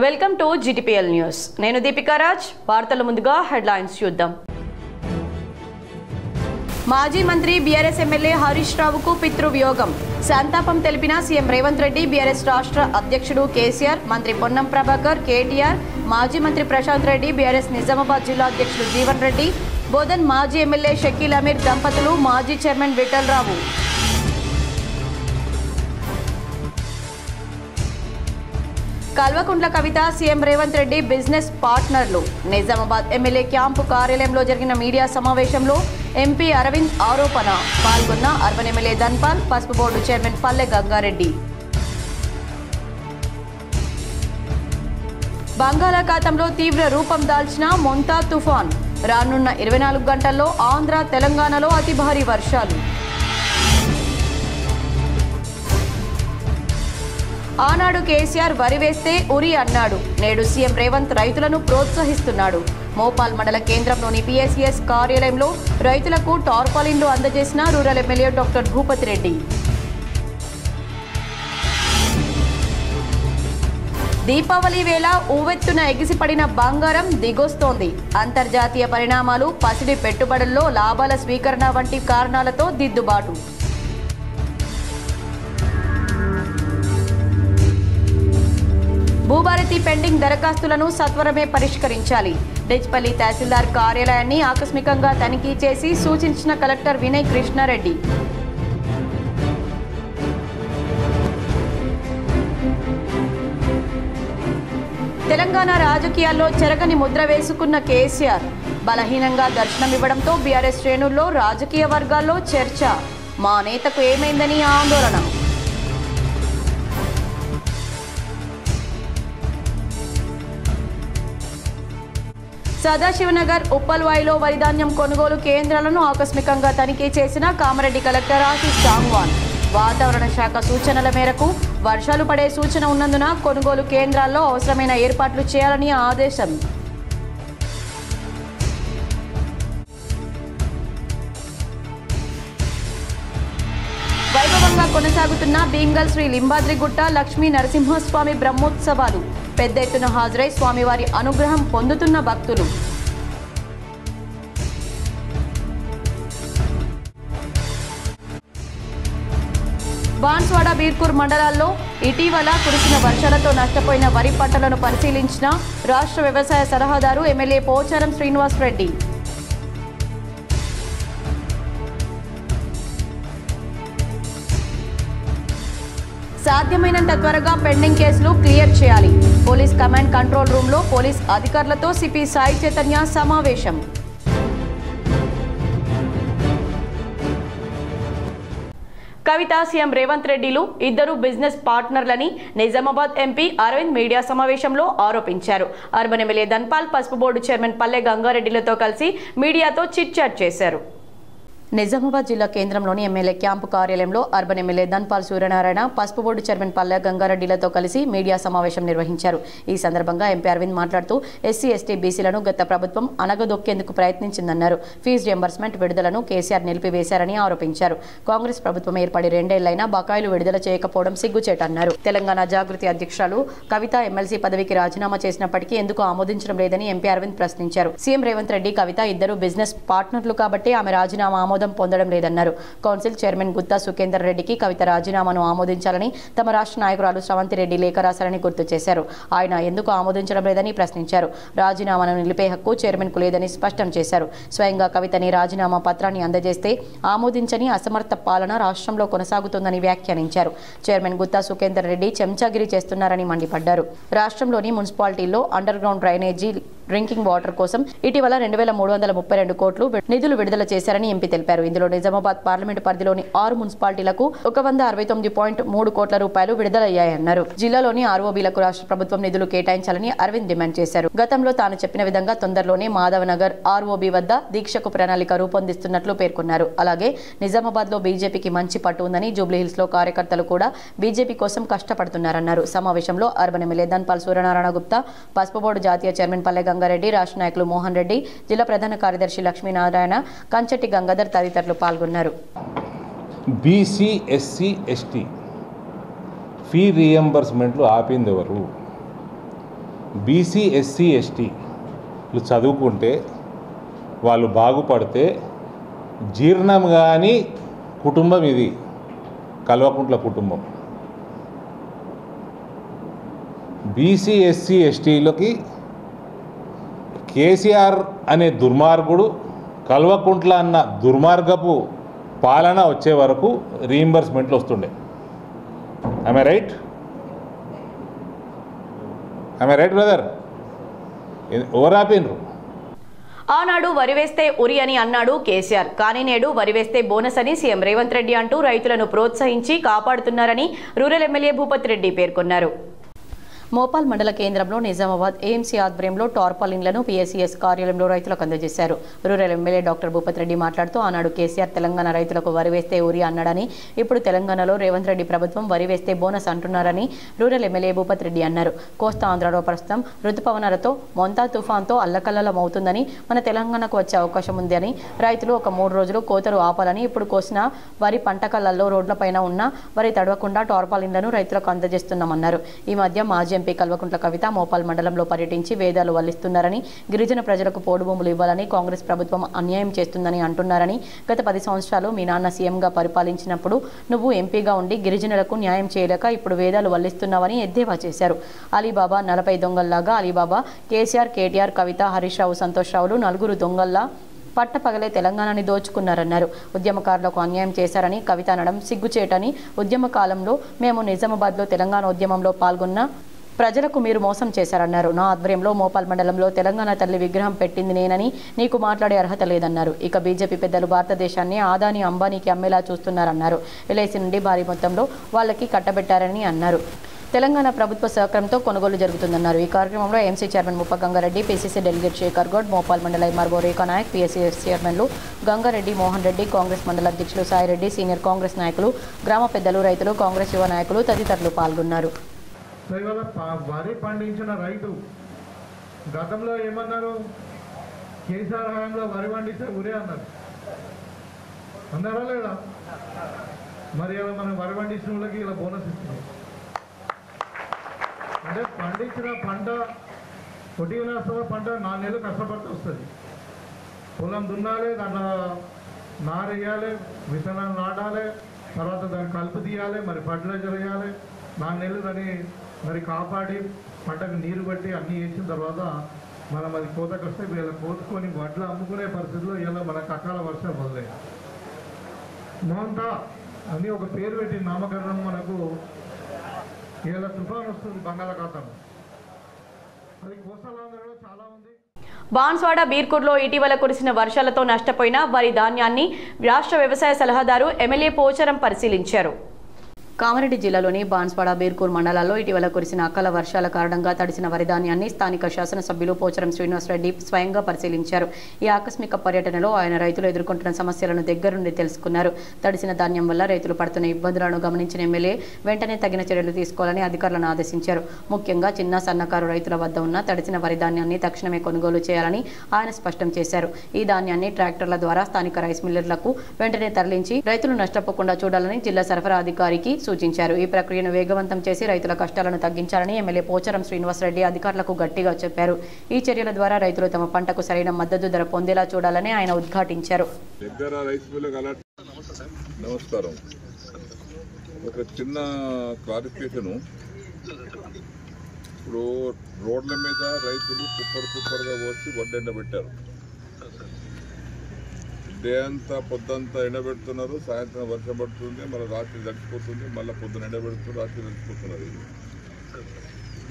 Welcome to GTPL news. నేను దీపికా రాజ్. వార్తల ముందుగా హెడ్లైన్స్ చూద్దాం. మాజీ మంత్రి బీఆర్ఎస్ ఎమ్మెల్యే హరీష్ రావుకు పితృవియోగం. సంతాపం తెలిపిన సీఎం రేవంత్ రెడ్డి, బీఆర్ఎస్ రాష్ట్ర అధ్యక్షుడు కేసీఆర్, మంత్రి పొన్నం ప్రభాకర్, కేటీఆర్, మాజీ మంత్రి ప్రశాంత్ రెడ్డి, బీఆర్ఎస్ నిజామాబాద్ జిల్లా అధ్యక్షుడు జీవన్ రెడ్డి, బోధన్ మాజీ ఎమ్మెల్యే షకీల్ అమీర్ దంపతులు, మాజీ chairman Vithal Rao. Kalvakuntla Kavitha, CM Revanth Reddy business పార్ట్నర్లు. నిజామాబాద్ ఎమ్మెల్యే క్యాంపు కార్యాలయంలో జరిగిన మీడియా సమావేశంలో ఎంపీ అరవింద్ ఆరోపణ. పాల్గొన్న అర్బన్ ఎమ్మెల్యే ధన్పాల్, పసుపు బోర్డు చైర్మన్ పల్లె గంగారెడ్డి. బంగాళాఖాతంలో తీవ్ర రూపం దాల్చిన మొంతా తుఫాన్. రానున్న 24 గంటల్లో ఆంధ్ర, తెలంగాణలో అతి భారీ వర్షాలు. ఆనాడు కేసీఆర్ వరి వేస్తే ఉరి అన్నాడు. నేడు సీఎం రేవంత్ రైతులను ప్రోత్సహిస్తున్నాడు. మోపాల్ మండల కేంద్రంలోని PSCS కార్యాలయంలో రైతులకు టార్పాలిన్లు అందజేసిన rural MLA doctor Bhupathi Reddy. Deepavali వేళ ఊవెత్తున ఎగిసిపడిన బంగారం దిగొస్తోంది. అంతర్జాతీయ పరిణామాలు, పసిడి పెట్టుబడుల్లో లాభాల స్వీకరణ వంటి కారణాలతో దిద్దుబాటు. భూభారతి పెండింగ్ దరఖాస్తులను సత్వరమే పరిష్కరించాలి. డెచ్పల్లి తహసీల్దార్ కార్యాలయాన్ని ఆకస్మికంగా తనిఖీ చేసి సూచించిన కలెక్టర్ వినయ్ కృష్ణారెడ్డి. తెలంగాణ రాజకీయాల్లో చెరగని ముద్ర వేసుకున్న కేసీఆర్ బలహీనంగా దర్శనమివ్వడంతో బీఆర్ఎస్ శ్రేణుల్లో, రాజకీయ వర్గాల్లో చర్చ. మా నేతకు ఏమైందని ఆందోళన. సదాశివనగర్, ఉప్పల్వాయిలో వరిధాన్యం కొనుగోలు కేంద్రాలను ఆకస్మికంగా తనిఖీ చేసిన కామారెడ్డి కలెక్టర్ ఆశీష్ సాంగ్వాన్. వాతావరణ శాఖ సూచనల మేరకు వర్షాలు పడే సూచన ఉన్నందున కొనుగోలు కేంద్రాల్లో అవసరమైన ఏర్పాట్లు చేయాలని ఆదేశం. వైభవంగా కొనసాగుతున్న భీమ్గల్ శ్రీ లింబాద్రిగుట్ట లక్ష్మీ నరసింహస్వామి బ్రహ్మోత్సవాలు. పెద్ద ఎత్తున హాజరై స్వామివారి అనుగ్రహం పొందుతున్న భక్తులు. బాన్స్వాడ, బీర్కూర్ మండలాల్లో ఇటీవల కురిసిన వర్షాలతో నష్టపోయిన వరి పంటలను పరిశీలించిన రాష్ట్ర వ్యవసాయ సలహాదారు ఎమ్మెల్యే పోచారం శ్రీనివాస్ రెడ్డి. సాధ్యమైనంత త్వరగా పెండింగ్ కేసులు క్లియర్ చేయాలి. పోలీస్ కమాండ్ కంట్రోల్ రూమ్లో పోలీస్ అధికారులతో సిపి సాయి చైతన్య సమావేశం. కవిత, సీఎం రేవంత్ రెడ్డిలు ఇద్దరు బిజినెస్ పార్ట్నర్లని నిజామాబాద్ ఎంపీ అరవింద్ మీడియా సమావేశంలో ఆరోపించారు. అర్బన్ ఎమ్మెల్యే ధన్పాల్, పసుపు బోర్డు చైర్మన్ పల్లె గంగారెడ్డిలతో కలిసి మీడియాతో చిట్ చాట్ చేశారు. నిజామాబాద్ జిల్లా కేంద్రంలోని ఎమ్మెల్యే క్యాంపు కార్యాలయంలో అర్బన్ ఎమ్మెల్యే ధన్పాల్ సూర్యనారాయణ, పసుపు బోర్డు చైర్మన్ పల్లె గంగారెడ్డిలతో కలిసి మీడియా సమావేశం నిర్వహించారు. ఈ సందర్భంగా ఎంపీ అరవింద్ మాట్లాడుతూ SC, ST, BCలను గత ప్రభుత్వం అనగదొక్కేందుకు ప్రయత్నించిందన్నారు. ఫీజు రియంబర్స్మెంట్ విడుదలను కేసీఆర్ నిలిపివేశారని ఆరోపించారు. కాంగ్రెస్ ప్రభుత్వం ఏర్పడి 2 ఏళ్లైనా బకాయిలు విడుదల చేయకపోవడం సిగ్గుచేటన్నారు. తెలంగాణ జాగృతి అధ్యక్షురాలు కవిత ఎమ్మెల్సీ పదవికి రాజీనామా చేసినప్పటికీ ఎందుకు ఆమోదించడం లేదని ఎంపీ అరవింద్ ప్రశ్నించారు. సీఎం రేవంత్ రెడ్డి, కవిత ఇద్దరు బిజినెస్ పార్ట్నర్లు కాబట్టి ఆమె రాజీనామా పొందడం లేదన్నారు. కౌన్సిల్ చైర్మన్ గుత్తా సుఖేందర్ రెడ్డికి కవిత రాజీనామాను ఆమోదించాలని తమ రాష్ట్ర నాయకురాలు శ్రవంతి రెడ్డి లేఖ రాశారని గుర్తు చేశారు. ఆయన ఎందుకు ఆమోదించడం లేదని ప్రశ్నించారు. రాజీనామాను నిలిపే హక్కు చైర్మన్ కు లేదని స్పష్టం చేశారు. స్వయంగా కవితని రాజీనామా పత్రాన్ని అందజేస్తే ఆమోదించని అసమర్థ పాలన రాష్ట్రంలో కొనసాగుతుందని వ్యాఖ్యానించారు. చైర్మన్ గుత్తా సుఖేందర్ రెడ్డి చెంచాగిరి చేస్తున్నారని మండిపడ్డారు. రాష్ట్రంలోని మున్సిపాలిటీల్లో underground drainage, drinking water కోసం ఇటీవల 2332 కోట్లు నిధులు విడుదల చేశారని ఎంపీ తెలిపారు. ఇందులో నిజామాబాద్ పార్లమెంటు పరిధిలోని 6 మున్సిపాలిటీలకు 169.3 కోట్ల రూపాయలు విడుదలయ్యాయన్నారు. జిల్లాలోని ROBలకు రాష్ట్ర ప్రభుత్వం నిధులు కేటాయించాలని అరవింద్ డిమాండ్ చేశారు. గతంలో తాను చెప్పిన విధంగా తొందరలోనే మాధవనగర్ ROB వద్ద దీక్షకు ప్రణాళిక రూపొందిస్తున్నట్లు పేర్కొన్నారు. అలాగే నిజామాబాద్ లో బీజేపీకి మంచి పట్టు ఉందని, జూబ్లీహిల్స్ లో కార్యకర్తలు కూడా బీజేపీ కోసం కష్టపడుతున్నారన్నారు. సమావేశంలో అర్బన్ ఎమ్మెల్యే ధన్పాల్ సూర్యనారాయణ గుప్తా, పసుపు బోర్డు జాతీయ చైర్మన్ పల్లె గంగారెడ్డి, రాష్ట్ర నాయకులు మోహన్ రెడ్డి, జిల్లా ప్రధాన కార్యదర్శి లక్ష్మీనారాయణ, కంచెట్టి గంగాధర్ తదితరులు పాల్గొన్నారు. BC, SC, ST ఫీ రీఎంబర్స్మెంట్లు ఆపింది ఎవరు? బీసీ ఎస్సీ ఎస్టీలు చదువుకుంటే వాళ్ళు బాగుపడితే జీర్ణం కాని కుటుంబం ఇది కల్వకుంట్ల కుటుంబం. బీసీ ఎస్సీ ఎస్టీలకి కేసీఆర్ అనే దుర్మార్గుడు కల్వకుంట్ల అన్న దుర్మార్గపు పాలన వచ్చే వరకు రీయింబర్స్మెంట్లు వస్తుండే. I right brother? ఓరాపిన్రు. ఆనాడు వరివేస్తే ఉరి అని అన్నాడు కేసీఆర్. కానీ నేడు వరివేస్తే బోనస్ అని సీఎం రేవంత్ రెడ్డి అంటూ రైతులను ప్రోత్సహించి కాపాడుతున్నారని రూరల్ ఎమ్మెల్యే భూపతి రెడ్డి పేర్కొన్నారు. మోపాల్ మండల కేంద్రంలో నిజామాబాద్ ఏఎంసీ ఆధ్వర్యంలో టార్పాలిన్లను పీఎస్సీఎస్ కార్యాలయంలో రైతులకు అందజేశారు. Rural MLA doctor Bhupathi Reddy మాట్లాడుతూ ఆనాడు కేసీఆర్ తెలంగాణ రైతులకు వరివేస్తే ఉరి అన్నాడని, ఇప్పుడు తెలంగాణలో రేవంత్ రెడ్డి ప్రభుత్వం వరివేస్తే బోనస్ అంటున్నారని రూరల్ ఎమ్మెల్యే భూపతి రెడ్డి అన్నారు. కోస్తా ఆంధ్రలో ప్రస్తుతం రుతుపవనాలతో మొంతా తుఫాన్తో అల్లకల్లమవుతుందని, మన తెలంగాణకు వచ్చే అవకాశం ఉంది అని, రైతులు ఒక 3 రోజులు కోతలు ఆపాలని, ఇప్పుడు కోసిన వరి పంట కళ్ళల్లో రోడ్లపైన ఉన్న వరి తడవకుండా టార్పాలిన్లను రైతులకు అందజేస్తున్నామన్నారు. ఈ మధ్య మాజీ ఎంపీ కల్వకుంట్ల కవిత మోపాల్ మండలంలో పర్యటించి వేదాలు వల్లిస్తున్నారని, గిరిజన ప్రజలకు పోడు భూములు ఇవ్వాలని కాంగ్రెస్ ప్రభుత్వం అన్యాయం చేస్తుందని అంటున్నారని, గత 10 సంవత్సరాలు మీ నాన్న సీఎంగా పరిపాలించినప్పుడు నువ్వు ఎంపీగా ఉండి గిరిజనులకు న్యాయం చేయలేక ఇప్పుడు వేదాలు వల్లిస్తున్నావని ఎద్దేవా చేశారు. అలీబాబా 40 దొంగల్లాగా అలీబాబా కేసీఆర్, కేటీఆర్, కవిత, హరీష్ రావు, సంతోష్ రావులు 4 దొంగల్లా పట్టపగలే తెలంగాణని దోచుకున్నారన్నారు. ఉద్యమకారులకు అన్యాయం చేశారని కవిత అనడం సిగ్గుచేటని, ఉద్యమ కాలంలో మేము నిజామాబాద్లో తెలంగాణ ఉద్యమంలో పాల్గొన్న ప్రజలకు మీరు మోసం చేశారన్నారు. నా ఆధ్వర్యంలో మోపాల్ మండలంలో తెలంగాణ తల్లి విగ్రహం పెట్టింది నేనని, నీకు మాట్లాడే అర్హత లేదన్నారు. ఇక బీజేపీ పెద్దలు భారతదేశాన్ని ఆదాని అంబానీకి అమ్మేలా చూస్తున్నారన్నారు. ఎల్ఐసి నుండి భారీ మొత్తంలో వాళ్ళకి కట్టబెట్టారని అన్నారు. తెలంగాణ ప్రభుత్వ సహకారంతో కొనుగోలు జరుగుతుందన్నారు. ఈ కార్యక్రమంలో ఎంసీ చైర్మన్ ముప్ప గంగారెడ్డి, పీసీసీ డెలిగేట్ శేఖర్ గౌడ్, మోపాల్ మండల ఎంఆర్ఓ రేఖా నాయక్, పీఎస్సీఎస్ చైర్మన్లు గంగారెడ్డి, మోహన్ రెడ్డి, కాంగ్రెస్ మండల అధ్యక్షులు సాయిరెడ్డి, సీనియర్ కాంగ్రెస్ నాయకులు, గ్రామ పెద్దలు, రైతులు, కాంగ్రెస్ యువ నాయకులు తదితరులు పాల్గొన్నారు. వరి పండించిన రైతు గతంలో ఏమన్నారు? కేసీఆర్ హయాంలో వరి పండిస్తే ఉరే అన్నారు. అన్నారా లేదా? మరి ఇలా మనం వరి పండించిన వాళ్ళకి ఇలా బోనస్ ఇస్తున్నాం. అంటే పండించిన పంట కొట్టిన పంట 4 నెలలు కష్టపడితే వస్తుంది. పొలం దున్నాలి, దాంట్లో నారు వేయాలి, విత్తనాలు నాటాలి, తర్వాత దాన్ని కలుపు తీయాలి, మరి ఫర్టిలైజర్ వేయాలి, 4 నెలలు దాన్ని మరి కాపాడి పంటకు నీరు బట్టి అన్నీ వేసిన తర్వాత మనం అది కోతకు వస్తే వీళ్ళ కోసుకొని వడ్లు అమ్ముకునే పరిస్థితిలో ఇలా మనకు అకాల వర్షం వదిలేదు. మోంతా అని ఒక పేరు పెట్టి నామకరణం మనకు ఇలా తుఫాన్ వస్తుంది బంగాళాఖాతంలో. అది కోస్తాంధ్రలో చాలా ఉంది. బాన్స్వాడ బీర్కూర్లో ఇటీవల కురిసిన వర్షాలతో నష్టపోయిన వరి ధాన్యాన్ని రాష్ట్ర వ్యవసాయ సలహాదారు ఎమ్మెల్యే పోచారం పరిశీలించారు. కామారెడ్డి జిల్లాలోని బాన్స్వాడ, బీర్కూర్ మండలాల్లో ఇటీవల కురిసిన అకాల వర్షాల కారణంగా తడిసిన వరి ధాన్యాన్ని స్థానిక శాసనసభ్యులు పోచారం శ్రీనివాసరెడ్డి స్వయంగా పరిశీలించారు. ఈ ఆకస్మిక పర్యటనలో ఆయన రైతులు ఎదుర్కొంటున్న సమస్యలను దగ్గరుండి తెలుసుకున్నారు. తడిసిన ధాన్యం వల్ల రైతులు పడుతున్న ఇబ్బందులను గమనించిన ఎమ్మెల్యే వెంటనే తగిన చర్యలు తీసుకోవాలని అధికారులను ఆదేశించారు. ముఖ్యంగా చిన్న, సన్నకారు రైతుల వద్ద ఉన్న తడిసిన వరి ధాన్యాన్ని తక్షణమే కొనుగోలు చేయాలని ఆయన స్పష్టం చేశారు. ఈ ధాన్యాన్ని ట్రాక్టర్ల ద్వారా స్థానిక రైస్ మిల్లర్లకు వెంటనే తరలించి రైతులు నష్టపోకుండా చూడాలని జిల్లా సరఫరా అధికారికి సూచించారు. ఈ ప్రక్రియను వేగవంతం చేసి రైతుల కష్టాలను తగ్గించాలని ఎమ్మెల్యే పోచారం శ్రీనివాసరెడ్డి అధికారులకు గట్టిగా చెప్పారు. ఈ చర్యల ద్వారా రైతులు తమ పంటకు సరైన మద్దతు ధర పొందేలా చూడాలని ఆయన ఉద్ఘాటించారు. నమస్కారం. ఒక చిన్న క్లారిఫికేషన్. ఇప్పుడు రోడ్ల మీద రైతులు కుప్పరుగా వచ్చి వడ్డెండబెట్టారు. డే అంతా పొద్దంతా ఎండబెడుతున్నారు, సాయంత్రం వర్షం పడుతుంది, మళ్ళీ రాత్రి తడిచిపోతుంది, మళ్ళీ పొద్దున ఎండబెడుతున్నారు, రాత్రి తడిచిపోతున్నారు.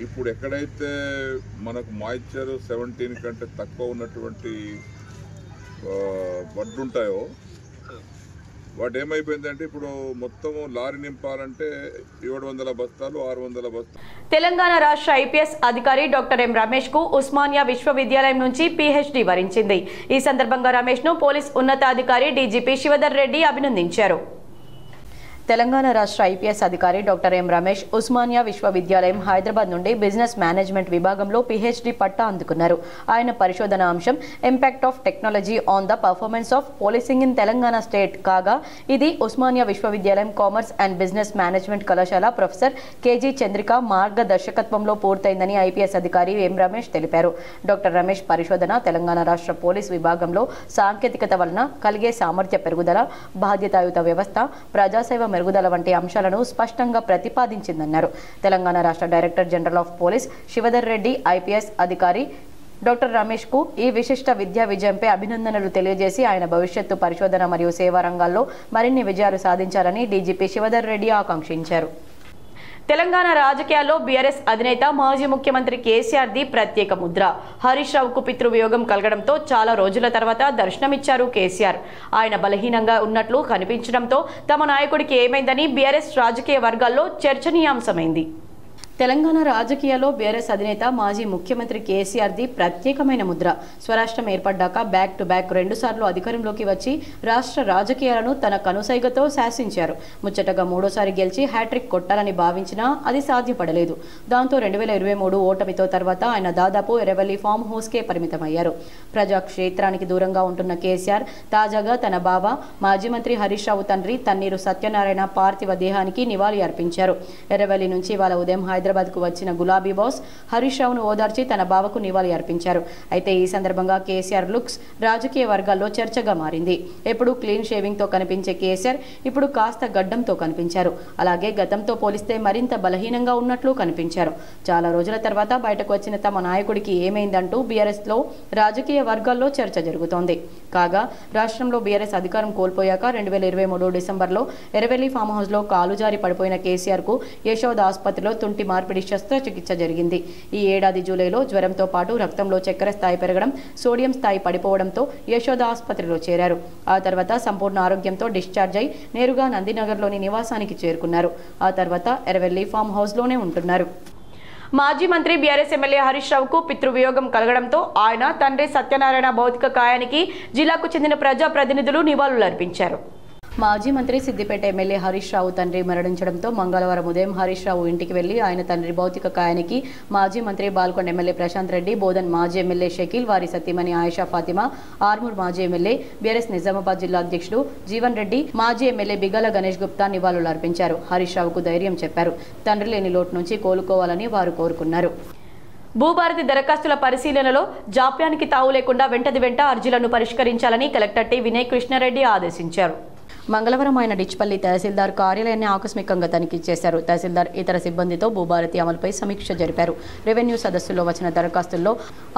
ఇప్పుడు ఎక్కడైతే మనకు మాయిశ్చర్ 17 కంటే తక్కువ ఉన్నటువంటి వడ్లు ఉంటాయో వాటి ఏమైపోయిందంటే ఇప్పుడు మొత్తం లారీ నింపాలంటే 700 బస్తాలు, 600 బస్తాలు. తెలంగాణ రాష్ట్ర ఐపీఎస్ అధికారి డాక్టర్ ఎం రమేష్ కు ఉస్మానియా విశ్వవిద్యాలయం నుంచి పీహెచ్డీ వరించింది. ఈ సందర్భంగా రమేష్ ను పోలీస్ ఉన్నతాధికారి డీజీపీ శివధర్ రెడ్డి అభినందించారు. తెలంగాణ రాష్ట్ర ఐపీఎస్ అధికారి డాక్టర్ ఎం రమేష్ ఉస్మానియా విశ్వవిద్యాలయం హైదరాబాద్ నుండి బిజినెస్ మేనేజ్మెంట్ విభాగంలో పీహెచ్డీ పట్టా అందుకున్నారు. ఆయన పరిశోధన అంశం impact of technology on the performance of policing in Telangana state కాగా ఇది ఉస్మానియా విశ్వవిద్యాలయం కామర్స్ అండ్ బిజినెస్ మేనేజ్మెంట్ కళాశాల ప్రొఫెసర్ కేజీ చంద్రిక మార్గదర్శకత్వంలో పూర్తయిందని ఐపీఎస్ అధికారి ఎం రమేష్ తెలిపారు. డాక్టర్ రమేష్ పరిశోధన తెలంగాణ రాష్ట్ర పోలీస్ విభాగంలో సాంకేతికత వలన కలిగే సామర్థ్య పెరుగుదల, బాధ్యతాయుత వ్యవస్థ, ప్రజాసేవ మెరుగుదల వంటి అంశాలను స్పష్టంగా ప్రతిపాదించిందన్నారు. తెలంగాణ రాష్ట్ర director general of police Shivadhar Reddy IPS అధికారి డాక్టర్ రమేష్ కు ఈ విశిష్ట విద్యా విజయంపై అభినందనలు తెలియజేసి ఆయన భవిష్యత్తు పరిశోధన మరియు సేవా రంగాల్లో మరిన్ని విజయాలు సాధించాలని డీజీపీ శివధర్ రెడ్డి ఆకాంక్షించారు. తెలంగాణ రాజకీయాల్లో బీఆర్ఎస్ అధినేత మాజీ ముఖ్యమంత్రి కేసీఆర్ది ప్రత్యేక ముద్ర. హరీష్ రావుకు పితృవియోగం కలగడంతో చాలా రోజుల తర్వాత దర్శనమిచ్చారు కేసీఆర్. ఆయన బలహీనంగా ఉన్నట్లు కనిపించడంతో తమ నాయకుడికి ఏమైందని బీఆర్ఎస్ రాజకీయ వర్గాల్లో చర్చనీయాంశమైంది. తెలంగాణ రాజకీయాల్లో బీఆర్ఎస్ అధినేత మాజీ ముఖ్యమంత్రి కేసీఆర్ది ప్రత్యేకమైన ముద్ర. స్వరాష్ట్రం ఏర్పడ్డాక బ్యాక్ టు బ్యాక్ 2 సార్లు అధికారంలోకి వచ్చి రాష్ట్ర రాజకీయాలను తన కనుసైగతో శాసించారు. ముచ్చటగా 3సారి గెలిచి హ్యాట్రిక్ కొట్టాలని భావించినా అది సాధ్యపడలేదు. దాంతో 2023 ఓటమితో తర్వాత ఆయన దాదాపు ఎర్రవల్లి ఫామ్ హౌస్కే పరిమితమయ్యారు. ప్రజాక్షేత్రానికి దూరంగా ఉంటున్న కేసీఆర్ తాజాగా తన బావ మాజీ మంత్రి హరీష్ రావు తండ్రి తన్నీరు సత్యనారాయణ పార్థివ దేహానికి నివాళి అర్పించారు. ఎర్రవల్లి నుంచి ఇవాళ ఉదయం హైదరాబాద్ కు వచ్చిన గులాబీ బాస్ హరీష్ రావును ఓదార్చి తన బావకు నివాళి అర్పించారు. అయితే ఈ సందర్భంగా కేసీఆర్ లుక్స్ రాజకీయ వర్గాల్లో చర్చగా మారింది. ఎప్పుడు క్లీన్ షేవింగ్ తో కనిపించే కేసీఆర్ ఇప్పుడు కాస్త గడ్డంతో కనిపించారు. అలాగే గతంతో పోలిస్తే మరింత బలహీనంగా ఉన్నట్లు కనిపించారు. చాలా రోజుల తర్వాత బయటకు వచ్చిన తమ నాయకుడికి ఏమైందంటూ బీఆర్ఎస్ లో రాజకీయ వర్గాల్లో చర్చ జరుగుతోంది. కాగా రాష్ట్రంలో బీఆర్ఎస్ అధికారం కోల్పోయాక 2023 డిసెంబర్లో ఎర్రవెల్లి ఫామ్ హౌస్ లో కాలు జారి పడిపోయిన కేసీఆర్ కు యశోద ఆసుపత్రిలో తుంటి మార్పిడి శస్త్రచికిత్స జరిగింది. ఈ ఏడాది జూలైలో జ్వరంతో పాటు రక్తంలో చక్కెర స్థాయి పెరగడం, సోడియం స్థాయి పడిపోవడంతో యశోద ఆసుపత్రిలో చేరారు. ఆ తర్వాత సంపూర్ణ ఆరోగ్యంతో డిశ్చార్జ్ అయి నేరుగా నందినగర్లోని నివాసానికి చేరుకున్నారు. ఆ తర్వాత ఎర్రవెల్లి ఫామ్ హౌస్లోనే ఉంటున్నారు. మాజీ మంత్రి బీఆర్ఎస్ ఎమ్మెల్యే హరీష్ రావుకు పితృవియోగం కలగడంతో ఆయన తండ్రి సత్యనారాయణ భౌతిక కాయానికి జిల్లాకు చెందిన ప్రజాప్రతినిధులు నివాళులర్పించారు. మాజీ మంత్రి సిద్దిపేట ఎమ్మెల్యే హరీష్ రావు తండ్రి మరణించడంతో మంగళవారం ఉదయం హరీష్ రావు ఇంటికి వెళ్లి ఆయన తండ్రి భౌతిక కాయానికి మాజీ మంత్రి బాల్కొండ ఎమ్మెల్యే ప్రశాంత్ రెడ్డి, బోధన్ మాజీ ఎమ్మెల్యే షకీల్, వారి సతీమణి ఆయిషా ఫాతిమా, ఆర్మూర్ మాజీ ఎమ్మెల్యే బీఆర్ఎస్ నిజామాబాద్ జిల్లా అధ్యక్షుడు జీవన్ రెడ్డి, మాజీ ఎమ్మెల్యే బిగాల గణేష్ గుప్తా నివాళులు అర్పించారు. హరీష్ రావుకు ధైర్యం చెప్పారు. తండ్రి లేని లోటు నుంచి కోలుకోవాలని వారు కోరుకున్నారు. భూభారతి దరఖాస్తుల పరిశీలనలో జాప్యానికి తావు లేకుండా వెంట అర్జీలను పరిష్కరించాలని కలెక్టర్ టి వినయ్ కృష్ణారెడ్డి ఆదేశించారు. మంగళవారం ఆయన డిచ్పల్లి తహసీల్దార్ కార్యాలయాన్ని ఆకస్మికంగా తనిఖీ చేశారు. తహసీల్దార్ ఇతర సిబ్బందితో భూభారతి అమలుపై సమీక్ష జరిపారు. రెవెన్యూ సదస్సులో వచ్చిన దరఖాస్తుల్లో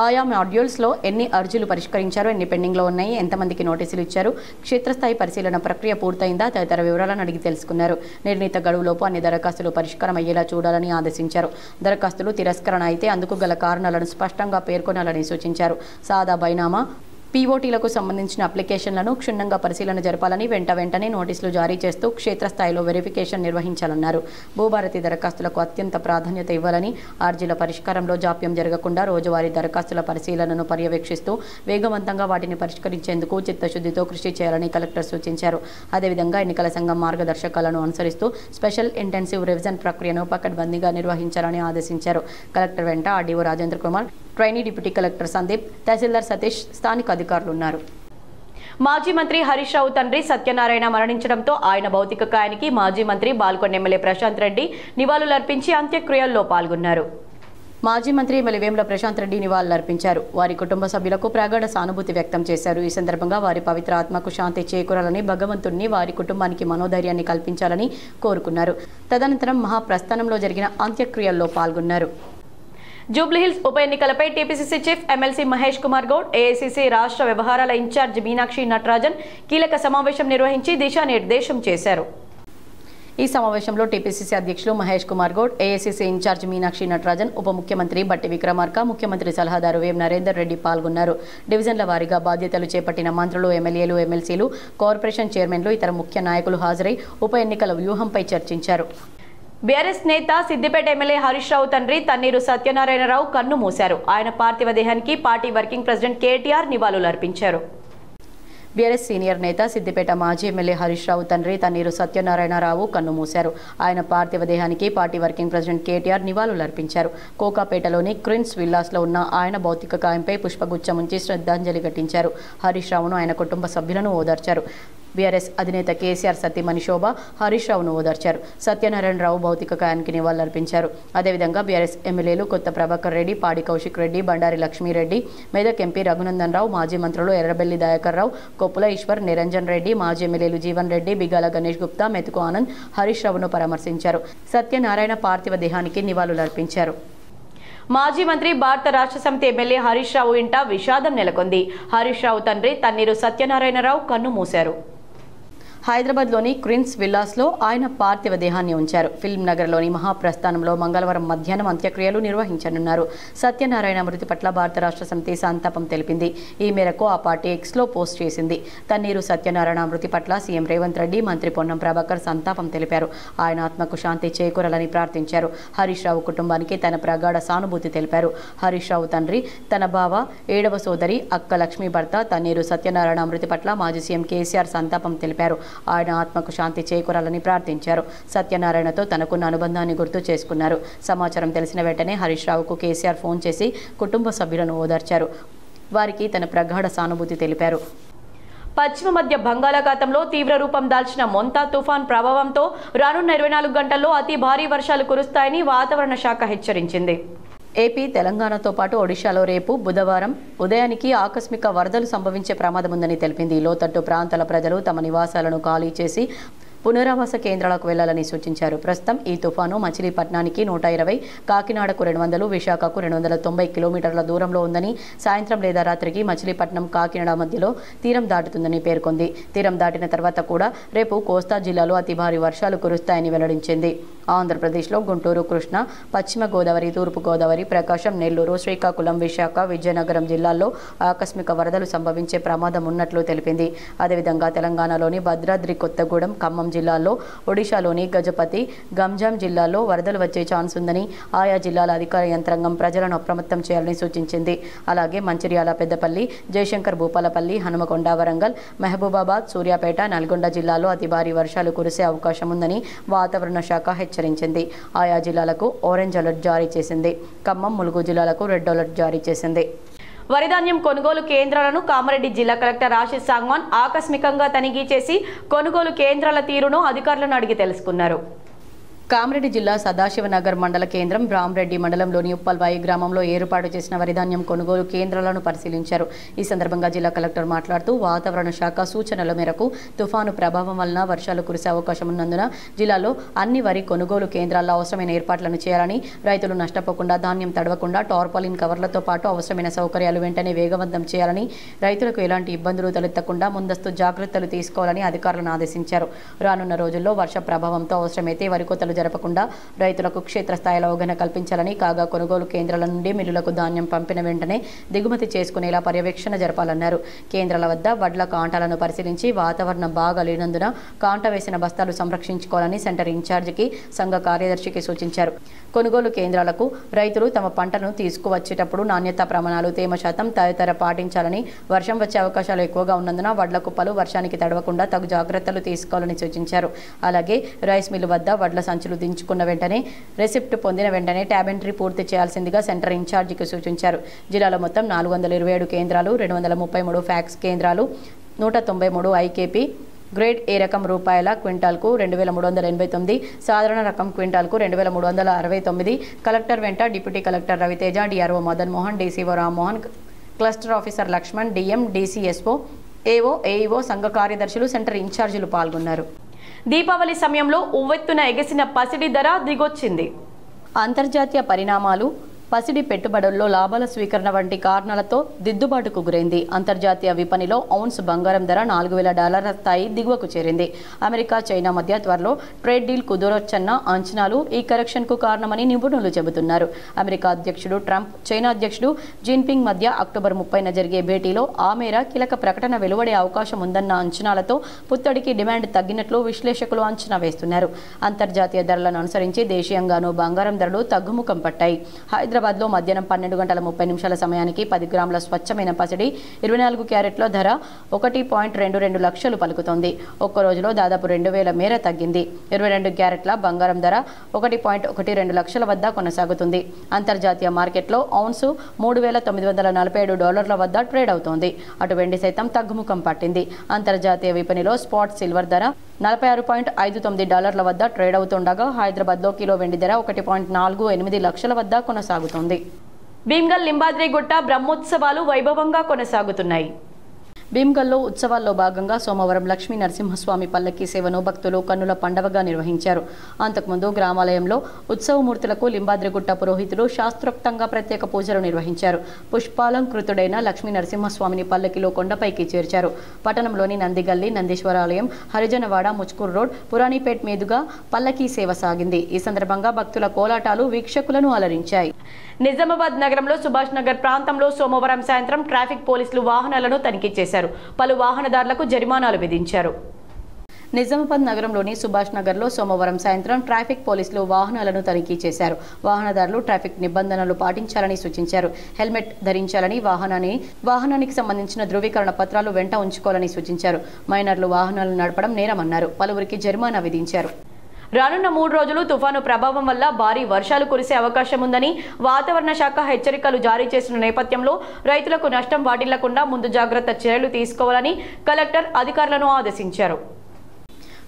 ఆయా మాడ్యూల్స్లో ఎన్ని అర్జీలు పరిష్కరించారు, ఎన్ని పెండింగ్లో ఉన్నాయి, ఎంతమందికి నోటీసులు ఇచ్చారు, క్షేత్రస్థాయి పరిశీలన ప్రక్రియ పూర్తయిందా తదితర వివరాలను అడిగి తెలుసుకున్నారు. నిర్ణీత గడువులోపు అన్ని దరఖాస్తులు పరిష్కారం అయ్యేలా చూడాలని ఆదేశించారు. దరఖాస్తులు తిరస్కరణ అయితే అందుకు గల కారణాలను స్పష్టంగా పేర్కొనాలని సూచించారు. సాదా బైనామా పీఓటీలకు సంబంధించిన అప్లికేషన్లను క్షుణ్ణంగా పరిశీలన జరపాలని వెంటనే నోటీసులు జారీ చేస్తూ క్షేత్రస్థాయిలో వెరిఫికేషన్ నిర్వహించాలన్నారు. భూభారతి దరఖాస్తులకు అత్యంత ప్రాధాన్యత ఇవ్వాలని, అర్జీల పరిష్కారంలో జాప్యం జరగకుండా రోజువారీ దరఖాస్తుల పరిశీలనను పర్యవేక్షిస్తూ వేగవంతంగా వాటిని పరిష్కరించేందుకు చిత్తశుద్ధితో కృషి చేయాలని కలెక్టర్ సూచించారు. అదేవిధంగా ఎన్నికల సంఘం మార్గదర్శకాలను అనుసరిస్తూ స్పెషల్ ఇంటెన్సివ్ రివిజన్ ప్రక్రియను పకడ్బందీగా నిర్వహించాలని ఆదేశించారు. కలెక్టర్ వెంట RDO Rajendra Kumar, trainee deputy collector Sandeep, తహసీల్దార్ సతీష్, స్థానిక అధికారులు ఉన్నారు. మాజీ మంత్రి హరీష్ రావు తండ్రి సత్యనారాయణ మరణించడంతో ఆయన భౌతిక కాయానికి మాజీ మంత్రి బాల్కొండ ఎమ్మెల్యే ప్రశాంత్ రెడ్డి నివాళులర్పించి అంత్యక్రియల్లో పాల్గొన్నారు. మాజీ మంత్రి ఎమ్మెల్యే వేముల ప్రశాంత్ రెడ్డి నివాళులర్పించారు. వారి కుటుంబ సభ్యులకు ప్రగాఢ సానుభూతి వ్యక్తం చేశారు. ఈ సందర్భంగా వారి పవిత్ర ఆత్మకు శాంతి చేకూరాలని, భగవంతుణ్ణి వారి కుటుంబానికి మనోధైర్యాన్ని కల్పించాలని కోరుకున్నారు. తదనంతరం మహాప్రస్థానంలో జరిగిన అంత్యక్రియల్లో పాల్గొన్నారు. జూబ్లీహిల్స్ ఉప ఎన్నికలపై TPCC chief MLC Mahesh Kumar Goud, AICC రాష్ట్ర వ్యవహారాల ఇన్ఛార్జ్ మీనాక్షి నటరాజన్ కీలక సమావేశం నిర్వహించి దిశానిర్దేశం చేశారు. ఈ సమావేశంలో టీపీసీసీ అధ్యక్షులు మహేష్ కుమార్ గౌడ్, ఏఐసీసీ ఇన్ఛార్జ్ మీనాక్షి నటరాజన్, ఉప ముఖ్యమంత్రి బట్టి విక్రమార్క, ముఖ్యమంత్రి సలహాదారు వేం నరేందర్ రెడ్డి పాల్గొన్నారు. డివిజన్ల వారీగా బాధ్యతలు చేపట్టిన మంత్రులు, ఎమ్మెల్యేలు, ఎమ్మెల్సీలు, కార్పొరేషన్ చైర్మన్లు, ఇతర ముఖ్య నాయకులు హాజరై ఉప ఎన్నికల వ్యూహంపై చర్చించారు. బీఆర్ఎస్ నేత సిద్దిపేట ఎమ్మెల్యే హరీష్ రావు తండ్రి తన్నీరు సత్యనారాయణరావు కన్ను మూశారు. ఆయన పార్థివ దేహానికి పార్టీ వర్కింగ్ ప్రెసిడెంట్ కేటీఆర్ నివాళులర్పించారు. బీఆర్ఎస్ సీనియర్ నేత సిద్దిపేట మాజీ ఎమ్మెల్యే హరీష్ రావు తండ్రి తన్నీరు సత్యనారాయణరావు కన్నుమూశారు. ఆయన పార్థివ దేహానికి పార్టీ వర్కింగ్ ప్రెసిడెంట్ కేటీఆర్ నివాళులర్పించారు. కోకాపేటలోని క్విన్స్ విల్లాస్లో ఉన్న ఆయన భౌతిక కాయంపై పుష్పగుచ్చం ఉంచి శ్రద్ధాంజలి ఘటించారు. హరీష్ రావును ఆయన కుటుంబ సభ్యులను ఓదార్చారు. బీఆర్ఎస్ అధినేత కేసీఆర్ సతీమణి శోభ హరీష్ రావును ఓదార్చారు. సత్యనారాయణరావు భౌతిక కాయానికి నివాళులర్పించారు. అదేవిధంగా బీఆర్ఎస్ ఎమ్మెల్యేలు కొత్త ప్రభాకర్ రెడ్డి, పాడి కౌశిక్ రెడ్డి, బండారి లక్ష్మీరెడ్డి, మెదక్ ఎంపీ రఘునందన్ రావు, మాజీ మంత్రులు ఎర్రబెల్లి దయాకర్ రావు, కొప్పుల ఈశ్వర్, నిరంజన్ రెడ్డి, మాజీ ఎమ్మెల్యేలు జీవన్ రెడ్డి, బిగాల గణేష్ గుప్తా, మెతుకు ఆనంద్ హరీష్ రావును పరామర్శించారు. సత్యనారాయణ పార్థివ దేహానికి నివాళులర్పించారు. మాజీ మంత్రి భారత రాష్ట్ర సమితి ఎమ్మెల్యే హరీష్ రావు ఇంట విషాదం నెలకొంది. హరీష్ రావు తండ్రి తన్నీరు సత్యనారాయణరావు కన్ను మూశారు. హైదరాబాద్లోని క్విన్స్ విల్లాస్లో ఆయన పార్థివ దేహాన్ని ఉంచారు. ఫిల్మ్ నగర్లోని మహాప్రస్థానంలో మంగళవారం మధ్యాహ్నం అంత్యక్రియలు నిర్వహించనున్నారు. సత్యనారాయణ మృతి పట్ల భారత రాష్ట్ర సమితి సంతాపం తెలిపింది. ఈ మేరకు ఆ పార్టీ ఎక్స్లో పోస్ట్ చేసింది. తన్నీరు సత్యనారాయణ మృతి పట్ల సీఎం రేవంత్ రెడ్డి, మంత్రి పొన్నం ప్రభాకర్ సంతాపం తెలిపారు. ఆయన ఆత్మకు శాంతి చేకూరాలని ప్రార్థించారు. హరీష్ రావు కుటుంబానికి తన ప్రగాఢ సానుభూతి తెలిపారు. హరీష్ రావు తండ్రి, తన బావ, 7వ సోదరి అక్క లక్ష్మీ భర్త తన్నీరు సత్యనారాయణ మృతి పట్ల మాజీ సీఎం కేసీఆర్ సంతాపం తెలిపారు. ఆయన ఆత్మకు శాంతి చేకూరాలని ప్రార్థించారు. సత్యనారాయణతో తనకున్న అనుబంధాన్ని గుర్తు చేసుకున్నారు. సమాచారం తెలిసిన వెంటనే హరీష్ రావుకు కేసీఆర్ ఫోన్ చేసి కుటుంబ సభ్యులను ఓదార్చారు. వారికి తన ప్రగాఢ సానుభూతి తెలిపారు. పశ్చిమ మధ్య బంగాళాఖాతంలో తీవ్ర రూపం దాల్చిన మొంతా తుఫాన్ ప్రభావంతో రానున్న 24 గంటల్లో అతి భారీ వర్షాలు కురుస్తాయని వాతావరణ శాఖ హెచ్చరించింది. ఏపీ, తెలంగాణతో పాటు ఒడిశాలో రేపు బుధవారం ఉదయానికి ఆకస్మిక వరదలు సంభవించే ప్రమాదం ఉందని తెలిపింది. లోతట్టు ప్రాంతాల ప్రజలు తమ నివాసాలను ఖాళీ చేసి పునరావాస కేంద్రాలకు వెళ్లాలని సూచించారు. ప్రస్తుతం ఈ తుఫాను మచిలీపట్నానికి 120, కాకినాడకు 200, విశాఖకు 290 కిలోమీటర్ల దూరంలో ఉందని, సాయంత్రం లేదా రాత్రికి మచిలీపట్నం, కాకినాడ మధ్యలో తీరం దాటుతుందని పేర్కొంది. తీరం దాటిన తర్వాత కూడా రేపు కోస్తా జిల్లాలో అతి భారీ వర్షాలు కురుస్తాయని వెల్లడించింది. ఆంధ్రప్రదేశ్లో గుంటూరు, కృష్ణా, పశ్చిమ గోదావరి, తూర్పు గోదావరి, ప్రకాశం, నెల్లూరు, శ్రీకాకుళం, విశాఖ, విజయనగరం జిల్లాల్లో ఆకస్మిక వరదలు సంభవించే ప్రమాదం ఉన్నట్లు తెలిపింది. అదేవిధంగా తెలంగాణలోని భద్రాద్రి కొత్తగూడెం, ఖమ్మం జిల్లాల్లో, ఒడిశాలోని గజపతి, గంజాం జిల్లాల్లో వరదలు వచ్చే ఛాన్స్ ఉందని ఆయా జిల్లాల అధికార యంత్రాంగం ప్రజలను అప్రమత్తం చేయాలని సూచించింది. అలాగే మంచిర్యాల, పెద్దపల్లి, జయశంకర్, భూపాలపల్లి, హనుమకొండ, వరంగల్, మహబూబాబాద్, సూర్యాపేట, నల్గొండ జిల్లాల్లో అతి భారీ వర్షాలు కురిసే అవకాశం ఉందని వాతావరణ శాఖ హెచ్చరించింది. ఆయా జిల్లాలకు ఆరెంజ్ అలర్ట్ జారీ చేసింది. ఖమ్మం, ములుగు జిల్లాలకు రెడ్ అలర్ట్ జారీ చేసింది. వరిధాన్యం కొనుగోలు కేంద్రాలను కామారెడ్డి జిల్లా కలెక్టర్ ఆశిష్ సాంగ్వాన్ ఆకస్మికంగా తనిఖీ చేసి కొనుగోలు కేంద్రాల తీరును అధికారులను అడిగి తెలుసుకున్నారు. కామారెడ్డి జిల్లా సదాశివనగర్ మండల కేంద్రం, రామరెడ్డి మండలంలోని ఉప్పల్వాయి గ్రామంలో ఏర్పాటు చేసిన వరిధాన్యం కొనుగోలు కేంద్రాలను పరిశీలించారు. ఈ సందర్భంగా జిల్లా కలెక్టర్ మాట్లాడుతూ వాతావరణ శాఖ సూచనల మేరకు తుఫాను ప్రభావం వలన వర్షాలు కురిసే అవకాశం ఉన్నందున జిల్లాలో అన్ని వరి కొనుగోలు కేంద్రాల్లో అవసరమైన ఏర్పాట్లను చేయాలని, రైతులు నష్టపోకుండా, ధాన్యం తడవకుండా టార్పాలిన్ కవర్లతో పాటు అవసరమైన సౌకర్యాలు వెంటనే వేగవంతం చేయాలని, రైతులకు ఎలాంటి ఇబ్బందులు తలెత్తకుండా ముందస్తు జాగ్రత్తలు తీసుకోవాలని అధికారులను ఆదేశించారు. రానున్న రోజుల్లో వర్ష ప్రభావంతో అవసరమైతే వరి కోతలు జరపకుండా రైతులకు క్షేత్రస్థాయిలో అవగాహన కల్పించాలని, కాగా కొనుగోలు కేంద్రాల నుండి మిల్లులకు ధాన్యం పంపిన వెంటనే దిగుమతి చేసుకునేలా పర్యవేక్షణ జరపాలన్నారు. కేంద్రాల వద్ద వడ్ల కాంటాలను పరిశీలించి వాతావరణం బాగా లేనందున కాంట వేసిన బస్తాలు సంరక్షించుకోవాలని సెంటర్ ఇన్ఛార్జికి, సంఘ కార్యదర్శికి సూచించారు. కొనుగోలు కేంద్రాలకు రైతులు తమ పంటను తీసుకువచ్చేటప్పుడు నాణ్యతా ప్రమాణాలు, తేమ శాతం తదితర పాటించాలని, వర్షం వచ్చే అవకాశాలు ఎక్కువగా ఉన్నందున వడ్ల కుప్పలు వర్షానికి తడవకుండా తగు జాగ్రత్తలు తీసుకోవాలని సూచించారు. అలాగే రైస్ మిల్లు వద్ద వడ్ల సంచులు దించుకున్న వెంటనే, రెసిప్ట్ పొందిన వెంటనే ట్యాబ్ ఎంట్రీ పూర్తి చేయాల్సిందిగా సెంటర్ ఇన్ఛార్జికి సూచించారు. జిల్లాలో మొత్తం 427 కేంద్రాలు, 233 ఫ్యాక్స్ కేంద్రాలు, 193 ఐకేపీ గ్రేడ్ ఏ రకం రూపాయల క్వింటాల్కు 2389, సాధారణ రకం క్వింటాల్కు 2369. కలెక్టర్ వెంట deputy collector Raviteja, DRO Madan Mohan, DCO Rammohan, cluster officer Lakshman, DM, DCSO, AO, AEO, సంఘ కార్యదర్శులు, సెంటర్ ఇన్ఛార్జీలు పాల్గొన్నారు. దీపావళి సమయంలో ఉవ్వెత్తున ఎగసిన పసిడి ధర దిగొచ్చింది. అంతర్జాతీయ పరిణామాలు, పసిడి పెట్టుబడుల్లో లాభాల స్వీకరణ వంటి కారణాలతో దిద్దుబాటుకు గురైంది. అంతర్జాతీయ విపణిలో ఔన్స్ బంగారం ధర $4,000 స్థాయి దిగువకు చేరింది. అమెరికా, చైనా మధ్య త్వరలో ట్రేడ్ డీల్ కుదరొచ్చన్న అంచనాలు ఈ కరెక్షన్కు కారణమని నిపుణులు చెబుతున్నారు. అమెరికా అధ్యక్షుడు ట్రంప్, చైనా అధ్యక్షుడు జిన్పింగ్ మధ్య అక్టోబర్ 30న జరిగే భేటీలో ఆ మేర కీలక ప్రకటన వెలువడే అవకాశం ఉందన్న అంచనాలతో పుత్తడికి డిమాండ్ తగ్గినట్లు విశ్లేషకులు అంచనా వేస్తున్నారు. అంతర్జాతీయ ధరలను అనుసరించి దేశీయంగానూ బంగారం ధరలు తగ్గుముఖం పట్టాయి. హైదరాబాద్ హైదరాబాద్లో మధ్యాహ్నం 12:30 సమయానికి 10 గ్రాముల స్వచ్ఛమైన పసిడి 24 క్యారెట్ల ధర 1.22 లక్షలు పలుకుతోంది. ఒక్క రోజులో దాదాపు 2,000 మేర తగ్గింది. 22 క్యారెట్ల బంగారం ధర 1.12 లక్షల వద్ద కొనసాగుతుంది. అంతర్జాతీయ మార్కెట్లో ఔన్సు $3,947 వద్ద ట్రేడ్ అవుతోంది. అటు వెండి సైతం తగ్గుముఖం పట్టింది. అంతర్జాతీయ విపణిలో స్పాట్ సిల్వర్ ధర $46.59 వద్ద ట్రేడ్ అవుతుండగా హైదరాబాద్లో కిలో వెండి ధర 1.48 లక్షల వద్ద కొనసాగుతోంది. భీమ్గల్ లింబాద్రిగుట్ట బ్రహ్మోత్సవాలు వైభవంగా కొనసాగుతున్నాయి. భీమ్గల్లో ఉత్సవాల్లో భాగంగా సోమవారం లక్ష్మీ నరసింహస్వామి పల్లకి సేవను భక్తులు కన్నుల పండవగా నిర్వహించారు. అంతకుముందు గ్రామాలయంలో ఉత్సవమూర్తులకు లింబాద్రిగుట్ట పురోహితులు శాస్త్రోక్తంగా ప్రత్యేక పూజలు నిర్వహించారు. పుష్పాలంకృతుడైన లక్ష్మీ నరసింహస్వామిని పల్లకిలో కొండపైకి చేర్చారు. పట్టణంలోని నందిగల్లి, నందీశ్వరాలయం, హరిజనవాడ, ముచ్కూర్ రోడ్, పురాణిపేట్ మీదుగా పల్లకీ సేవ సాగింది. ఈ సందర్భంగా భక్తుల కోలాటాలు వీక్షకులను అలరించాయి. నిజామాబాద్ నగరంలో సుభాష్ నగర్ ప్రాంతంలో సోమవారం సాయంత్రం ట్రాఫిక్ పోలీసులు వాహనాలను తనిఖీ చేశారు. పలు వాహనదారులకు జరిమానాలు విధించారు. నిజామాబాద్ నగరంలోని సుభాష్ నగర్లో సోమవారం సాయంత్రం ట్రాఫిక్ పోలీసులు వాహనాలను తనిఖీ చేశారు. వాహనదారులు ట్రాఫిక్ నిబంధనలు పాటించాలని సూచించారు. హెల్మెట్ ధరించాలని, వాహనానికి సంబంధించిన ధృవీకరణ పత్రాలు వెంట ఉంచుకోవాలని సూచించారు. మైనర్లు వాహనాలు నడపడం నేరమన్నారు. పలువురికి జరిమానా విధించారు. రానున్న 3 రోజులు తుఫాను ప్రభావం వల్ల భారీ వర్షాలు కురిసే అవకాశం ఉందని వాతావరణ శాఖ హెచ్చరికలు జారీ చేసిన నేపథ్యంలో రైతులకు నష్టం వాటిల్లకుండా ముందు జాగ్రత్త చర్యలు తీసుకోవాలని కలెక్టర్ అధికారులను ఆదేశించారు.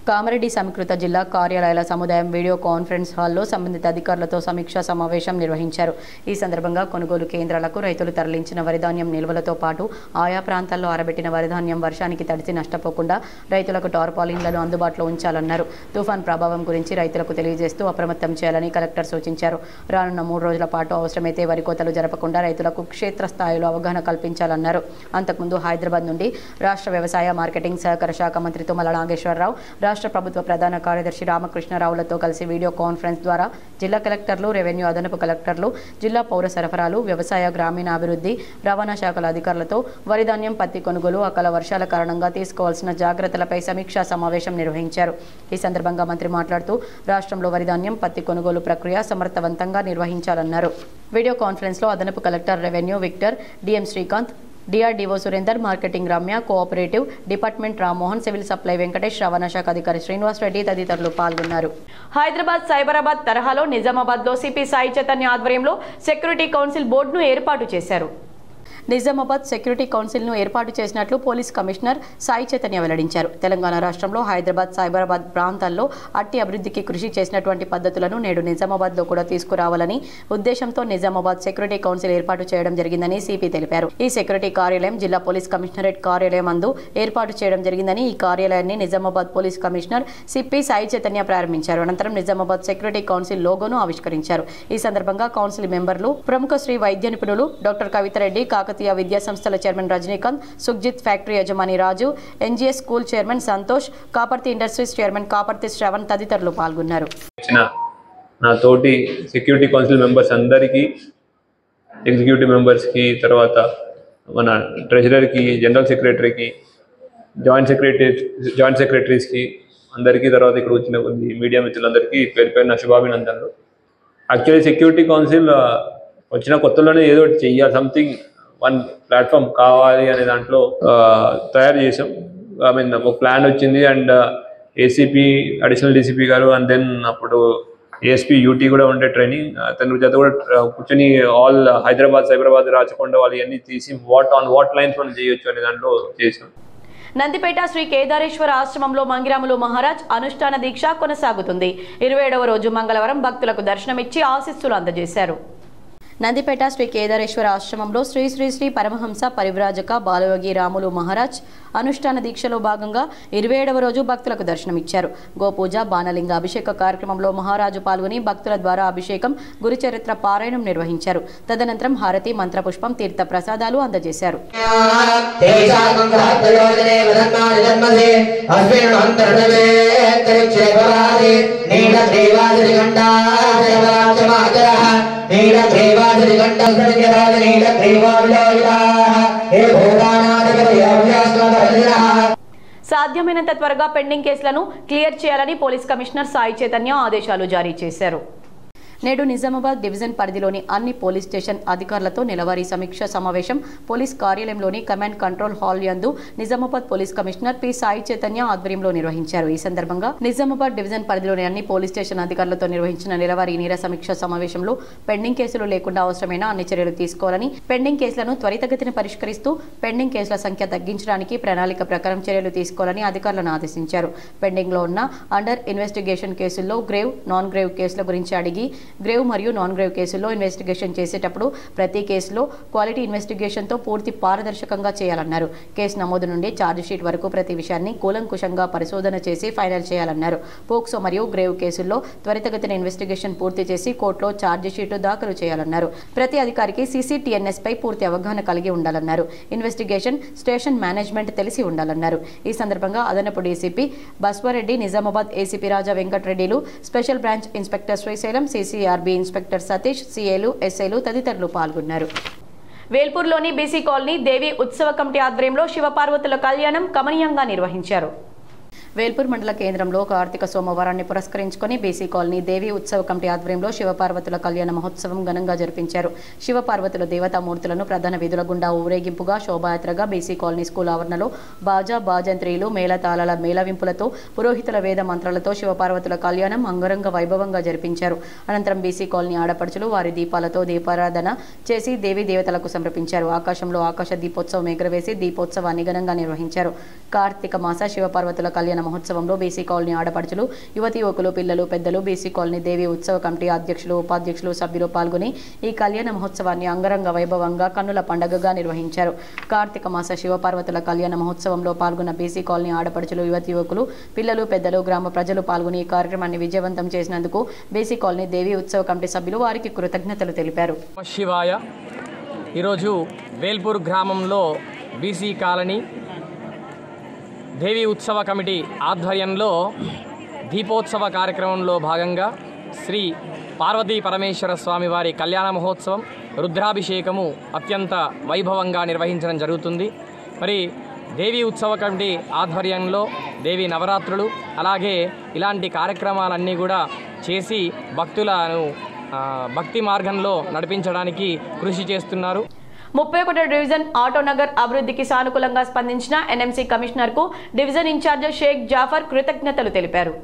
కామారెడ్డి సమీకృత జిల్లా కార్యాలయాల సముదాయం వీడియో కాన్ఫరెన్స్ హాల్లో సంబంధిత అధికారులతో సమీక్షా సమావేశం నిర్వహించారు. ఈ సందర్భంగా కొనుగోలు కేంద్రాలకు రైతులు తరలించిన వరిధాన్యం నిల్వలతో పాటు ఆయా ప్రాంతాల్లో ఆరబెట్టిన వరిధాన్యం వర్షానికి తడిసి నష్టపోకుండా రైతులకు టార్పాలిన్లను అందుబాటులో ఉంచాలన్నారు. తుఫాన్ ప్రభావం గురించి రైతులకు తెలియజేస్తూ అప్రమత్తం చేయాలని కలెక్టర్ సూచించారు. రానున్న 3 రోజుల పాటు అవసరమైతే వరి కోతలు జరపకుండా రైతులకు క్షేత్రస్థాయిలో అవగాహన కల్పించాలన్నారు. అంతకుముందు హైదరాబాద్ నుండి రాష్ట్ర వ్యవసాయ మార్కెటింగ్ సహకార శాఖ మంత్రి తుమ్మల నాగేశ్వరరావు, రాష్ట్ర ప్రభుత్వ ప్రధాన కార్యదర్శి రామకృష్ణారావులతో కలిసి వీడియో కాన్ఫరెన్స్ ద్వారా జిల్లా కలెక్టర్లు, రెవెన్యూ అదనపు కలెక్టర్లు, జిల్లా పౌర సరఫరాలు, వ్యవసాయ, గ్రామీణాభివృద్ధి, రవాణా శాఖల అధికారులతో వరిధాన్యం, పత్తి కొనుగోలు, అకాల వర్షాల కారణంగా తీసుకోవాల్సిన జాగ్రత్తలపై సమీక్షా సమావేశం నిర్వహించారు. ఈ సందర్భంగా మంత్రి మాట్లాడుతూ రాష్ట్రంలో వరిధాన్యం, పత్తి కొనుగోలు ప్రక్రియ సమర్థవంతంగా నిర్వహించాలన్నారు. వీడియో కాన్ఫరెన్స్లో అదనపు collector revenue Victor, DM Srikanth, DRDO Surender, marketing Ramya, cooperative department Rammohan, civil supply Venkatesh, రవాణా శాఖ అధికారి శ్రీనివాస్ రెడ్డి తదితరులు పాల్గొన్నారు. హైదరాబాద్, సైబరాబాద్ తరహాలో నిజామాబాద్లో సిపి సాయి చైతన్య ఆధ్వర్యంలో సెక్యూరిటీ కౌన్సిల్ బోర్డును ఏర్పాటు చేశారు. నిజామాబాద్ సెక్యూరిటీ కౌన్సిల్ను ఏర్పాటు చేసినట్లు పోలీస్ కమిషనర్ సాయి చైతన్య వెల్లడించారు. తెలంగాణ రాష్ట్రంలో హైదరాబాద్, సైబరాబాద్ ప్రాంతాల్లో అట్టి అభివృద్ధికి కృషి చేసినటువంటి పద్ధతులను నేడు నిజామాబాద్లో కూడా తీసుకురావాలని ఉద్దేశంతో నిజామాబాద్ సెక్యూరిటీ కౌన్సిల్ ఏర్పాటు చేయడం జరిగిందని సిపి తెలిపారు. ఈ సెక్యూరిటీ కార్యాలయం జిల్లా పోలీస్ కమిషనరేట్ కార్యాలయం అందు ఏర్పాటు చేయడం జరిగిందని ఈ కార్యాలయాన్ని Nizamabad police commissioner CP Sai Chaitanya ప్రారంభించారు. అనంతరం నిజామాబాద్ సెక్యూరిటీ కౌన్సిల్ లోగోను ఆవిష్కరించారు. ఈ సందర్భంగా కౌన్సిల్ మెంబర్లు, ప్రముఖ శ్రీ వైద్య నిపుణులు డాక్టర్ కవితారెడ్డి, కాకతీయ విద్యా సంస్థల చైర్మన్ రజనీకాంత్, సుఖ్జిత్ ఫ్యాక్టరీ యజమాని Raju, NGS school chairman Santosh, Kaparthi industries chairman Kaparthi Shravan తదితరులు పాల్గొన్నారు. నా తోటి సెక్యూరిటీ కౌన్సిల్ మెంబర్స్ అందరికీ, ఎగ్జిక్యూటివ్ మెంబర్స్కి, తర్వాత మన ట్రెజరర్కి, జనరల్ సెక్రటరీకి, జాయింట్ సెక్రటరీస్కి అందరికీ, తర్వాత ఇక్కడ వచ్చిన కొద్ది మీడియా మిత్రులందరికీ పేరు పేరున శుభాభినందనలు. యాక్చువల్లీ సెక్యూరిటీ కౌన్సిల్ వచ్చిన కొత్తలోనే ఏదో చెయ్యాలి, సంథింగ్ వన్ ప్లాట్ఫామ్ కావాలి అనే దాంట్లో తయారు చేసాం. ఒక ప్లాన్ వచ్చింది అండ్ ఏసీపీ, అడిషనల్ డీసీపీ గారు అండ్ దెన్ అప్పుడు ఏఎస్పీ యూటీ కూడా ఉండే ట్రైనింగ్, తన చేత కూడా కూర్చొని ఆల్ హైదరాబాద్, సైబరాబాద్, రాచకొండ వాళ్ళు ఇవన్నీ తీసి వాట్ లైన్స్ మనం చేయొచ్చు అనే దాంట్లో చేసాం. నందిపేట శ్రీ కేదారేశ్వర ఆశ్రమంలో మంగిరాములు మహారాజ్ అనుష్ఠాన దీక్ష కొనసాగుతుంది. 27వ రోజు మంగళవారం భక్తులకు దర్శనమిచ్చి ఆశీస్సులు అందజేశారు. నందిపేట శ్రీ కేదారేశ్వర ఆశ్రమంలో శ్రీ శ్రీ శ్రీ పరమహంస పరివ్రాజక బాలయోగి రాములు మహారాజ్ అనుష్ఠాన దీక్షలో భాగంగా 27వ రోజు భక్తులకు దర్శనమిచ్చారు. గోపూజ, బాణలింగ అభిషేక కార్యక్రమంలో మహారాజు పాల్గొని భక్తుల ద్వారా అభిషేకం, గురుచరిత్ర పారాయణం నిర్వహించారు. తదనంతరం హారతి, మంత్రపుష్పం, తీర్థ ప్రసాదాలు అందజేశారు. సాధ్యమైనంత త్వరగా పెండింగ్ కేసులను క్లియర్ చేయాలని పోలీస్ కమిషనర్ సాయి చైతన్య ఆదేశాలు జారీ చేశారు. నేడు నిజామాబాద్ డివిజన్ పరిధిలోని అన్ని పోలీస్ స్టేషన్ అధికారులతో నెలవారీ సమీక్ష సమావేశం పోలీస్ కార్యాలయంలోని కమాండ్ కంట్రోల్ హాల్ యందు Nizamabad police commissioner P Sai Chaitanya ఆధ్వర్యంలో నిర్వహించారు. ఈ సందర్భంగా నిజామాబాద్ డివిజన్ పరిధిలోని అన్ని పోలీస్ స్టేషన్ అధికారులతో నిర్వహించిన నెలవారీ నేర సమీక్ష సమావేశంలో పెండింగ్ కేసులు లేకుండా అవసరమైన అన్ని చర్యలు తీసుకోవాలని, పెండింగ్ కేసులను త్వరితగతిన పరిష్కరిస్తూ పెండింగ్ కేసుల సంఖ్య తగ్గించడానికి ప్రణాళిక ప్రకారం చర్యలు తీసుకోవాలని అధికారులను ఆదేశించారు. పెండింగ్ లో ఉన్న అండర్ ఇన్వెస్టిగేషన్ కేసుల్లో గ్రేవ్, నాన్ గ్రేవ్ కేసుల గురించి అడిగి గ్రేవ్ మరియు నాన్ గ్రేవ్ కేసుల్లో ఇన్వెస్టిగేషన్ చేసేటప్పుడు ప్రతి కేసులో క్వాలిటీ ఇన్వెస్టిగేషన్తో పూర్తి పారదర్శకంగా చేయాలన్నారు. కేసు నమోదు నుండి ఛార్జ్ షీట్ వరకు ప్రతి విషయాన్ని కూలంకుషంగా పరిశోధన చేసి ఫైనల్ చేయాలన్నారు. పోక్సో మరియు గ్రేవ్ కేసుల్లో త్వరితగతిన ఇన్వెస్టిగేషన్ పూర్తి చేసి కోర్టులో ఛార్జ్ షీట్ దాఖలు చేయాలన్నారు. ప్రతి అధికారికి CCTNS పై పూర్తి అవగాహన కలిగి ఉండాలన్నారు. ఇన్వెస్టిగేషన్ స్టేషన్ మేనేజ్మెంట్ తెలిసి ఉండాలన్నారు. ఈ సందర్భంగా అదనపు డీసీపీ బస్వారెడ్డి, నిజామాబాద్ ఏసీపీ రాజా వెంకటరెడ్డిలు, special branch inspector Srisailam, CCRB inspector Satish, CAలు, SIలు తదితరులు పాల్గొన్నారు. వేల్పూర్లోని బీసీ కాలనీ దేవి ఉత్సవ కమిటీ ఆధ్వర్యంలో శివపార్వతుల కళ్యాణం కమనీయంగా నిర్వహించారు. వేల్పూర్ మండల కేంద్రంలో కార్తీక సోమవారాన్ని పురస్కరించుకుని బీసీ కాలనీ దేవి ఉత్సవ కమిటీ ఆధ్వర్యంలో శివపార్వతుల కళ్యాణ మహోత్సవం ఘనంగా జరిపించారు. శివపార్వతుల దేవతామూర్తులను ప్రధాన వీధుల గుండా ఊరేగింపుగా శోభాయాత్రగా బీసీ కాలనీ స్కూల్ ఆవరణలో బాజా బాజంత్రీలు, మేళతాళాల మేళవింపులతో, పురోహితుల వేద మంత్రాలతో శివపార్వతుల కళ్యాణం అంగరంగ వైభవంగా జరిపించారు. అనంతరం బీసీ కాలనీ ఆడపడుచులు వారి దీపాలతో దీపారాధన చేసి దేవీ దేవతలకు సమర్పించారు. ఆకాశంలో ఆకాశ దీపోత్సవం ఎగురవేసి దీపోత్సవాన్ని ఘనంగా నిర్వహించారు. కార్తీక మాస శివపార్వతుల కళ్యాణ మహోత్సవంలో బీసీ కాలనీ ఆడపడుచులు, యువతి యువకులు, పిల్లలు, పెద్దలు, బీసీ కాలనీ దేవి ఉత్సవ కమిటీ అధ్యక్షులు, ఉపాధ్యక్షులు, సభ్యులు పాల్గొని ఈ కళ్యాణ మహోత్సవాన్ని అంగరంగ వైభవంగా కన్నుల పండుగగా నిర్వహించారు. కార్తీక మాస శివపార్వతుల కళ్యాణ మహోత్సవంలో పాల్గొన్న బీసీ కాలనీ ఆడపడుచులు, యువతి యువకులు, పిల్లలు, పెద్దలు, గ్రామ ప్రజలు పాల్గొని ఈ కార్యక్రమాన్ని విజయవంతం చేసినందుకు బీసీ కాలనీ దేవి ఉత్సవ కమిటీ సభ్యులు వారికి కృతజ్ఞతలు తెలిపారు. శివాయ. ఈరోజు వేల్పూర్ గ్రామంలో బీసీ కాలనీ దేవి ఉత్సవ కమిటీ ఆధ్వర్యంలో దీపోత్సవ కార్యక్రమంలో భాగంగా శ్రీ పార్వతీ పరమేశ్వర స్వామి వారి కళ్యాణ మహోత్సవం, రుద్రాభిషేకము అత్యంత వైభవంగా నిర్వహించడం జరుగుతుంది. మరి దేవి ఉత్సవ కమిటీ ఆధ్వర్యంలో దేవి నవరాత్రులు, అలాగే ఇలాంటి కార్యక్రమాలన్నీ కూడా చేసి భక్తులను భక్తి మార్గంలో నడిపించడానికి కృషి చేస్తున్నారు. 31వ డివిజన్ ఆటోనగర్ అభివృద్ధికి సానుకూలంగా స్పందించిన NMC కమిషనర్కు డివిజన్ ఇన్ఛార్జ్ షేక్ జాఫర్ కృతజ్ఞతలు తెలిపారు.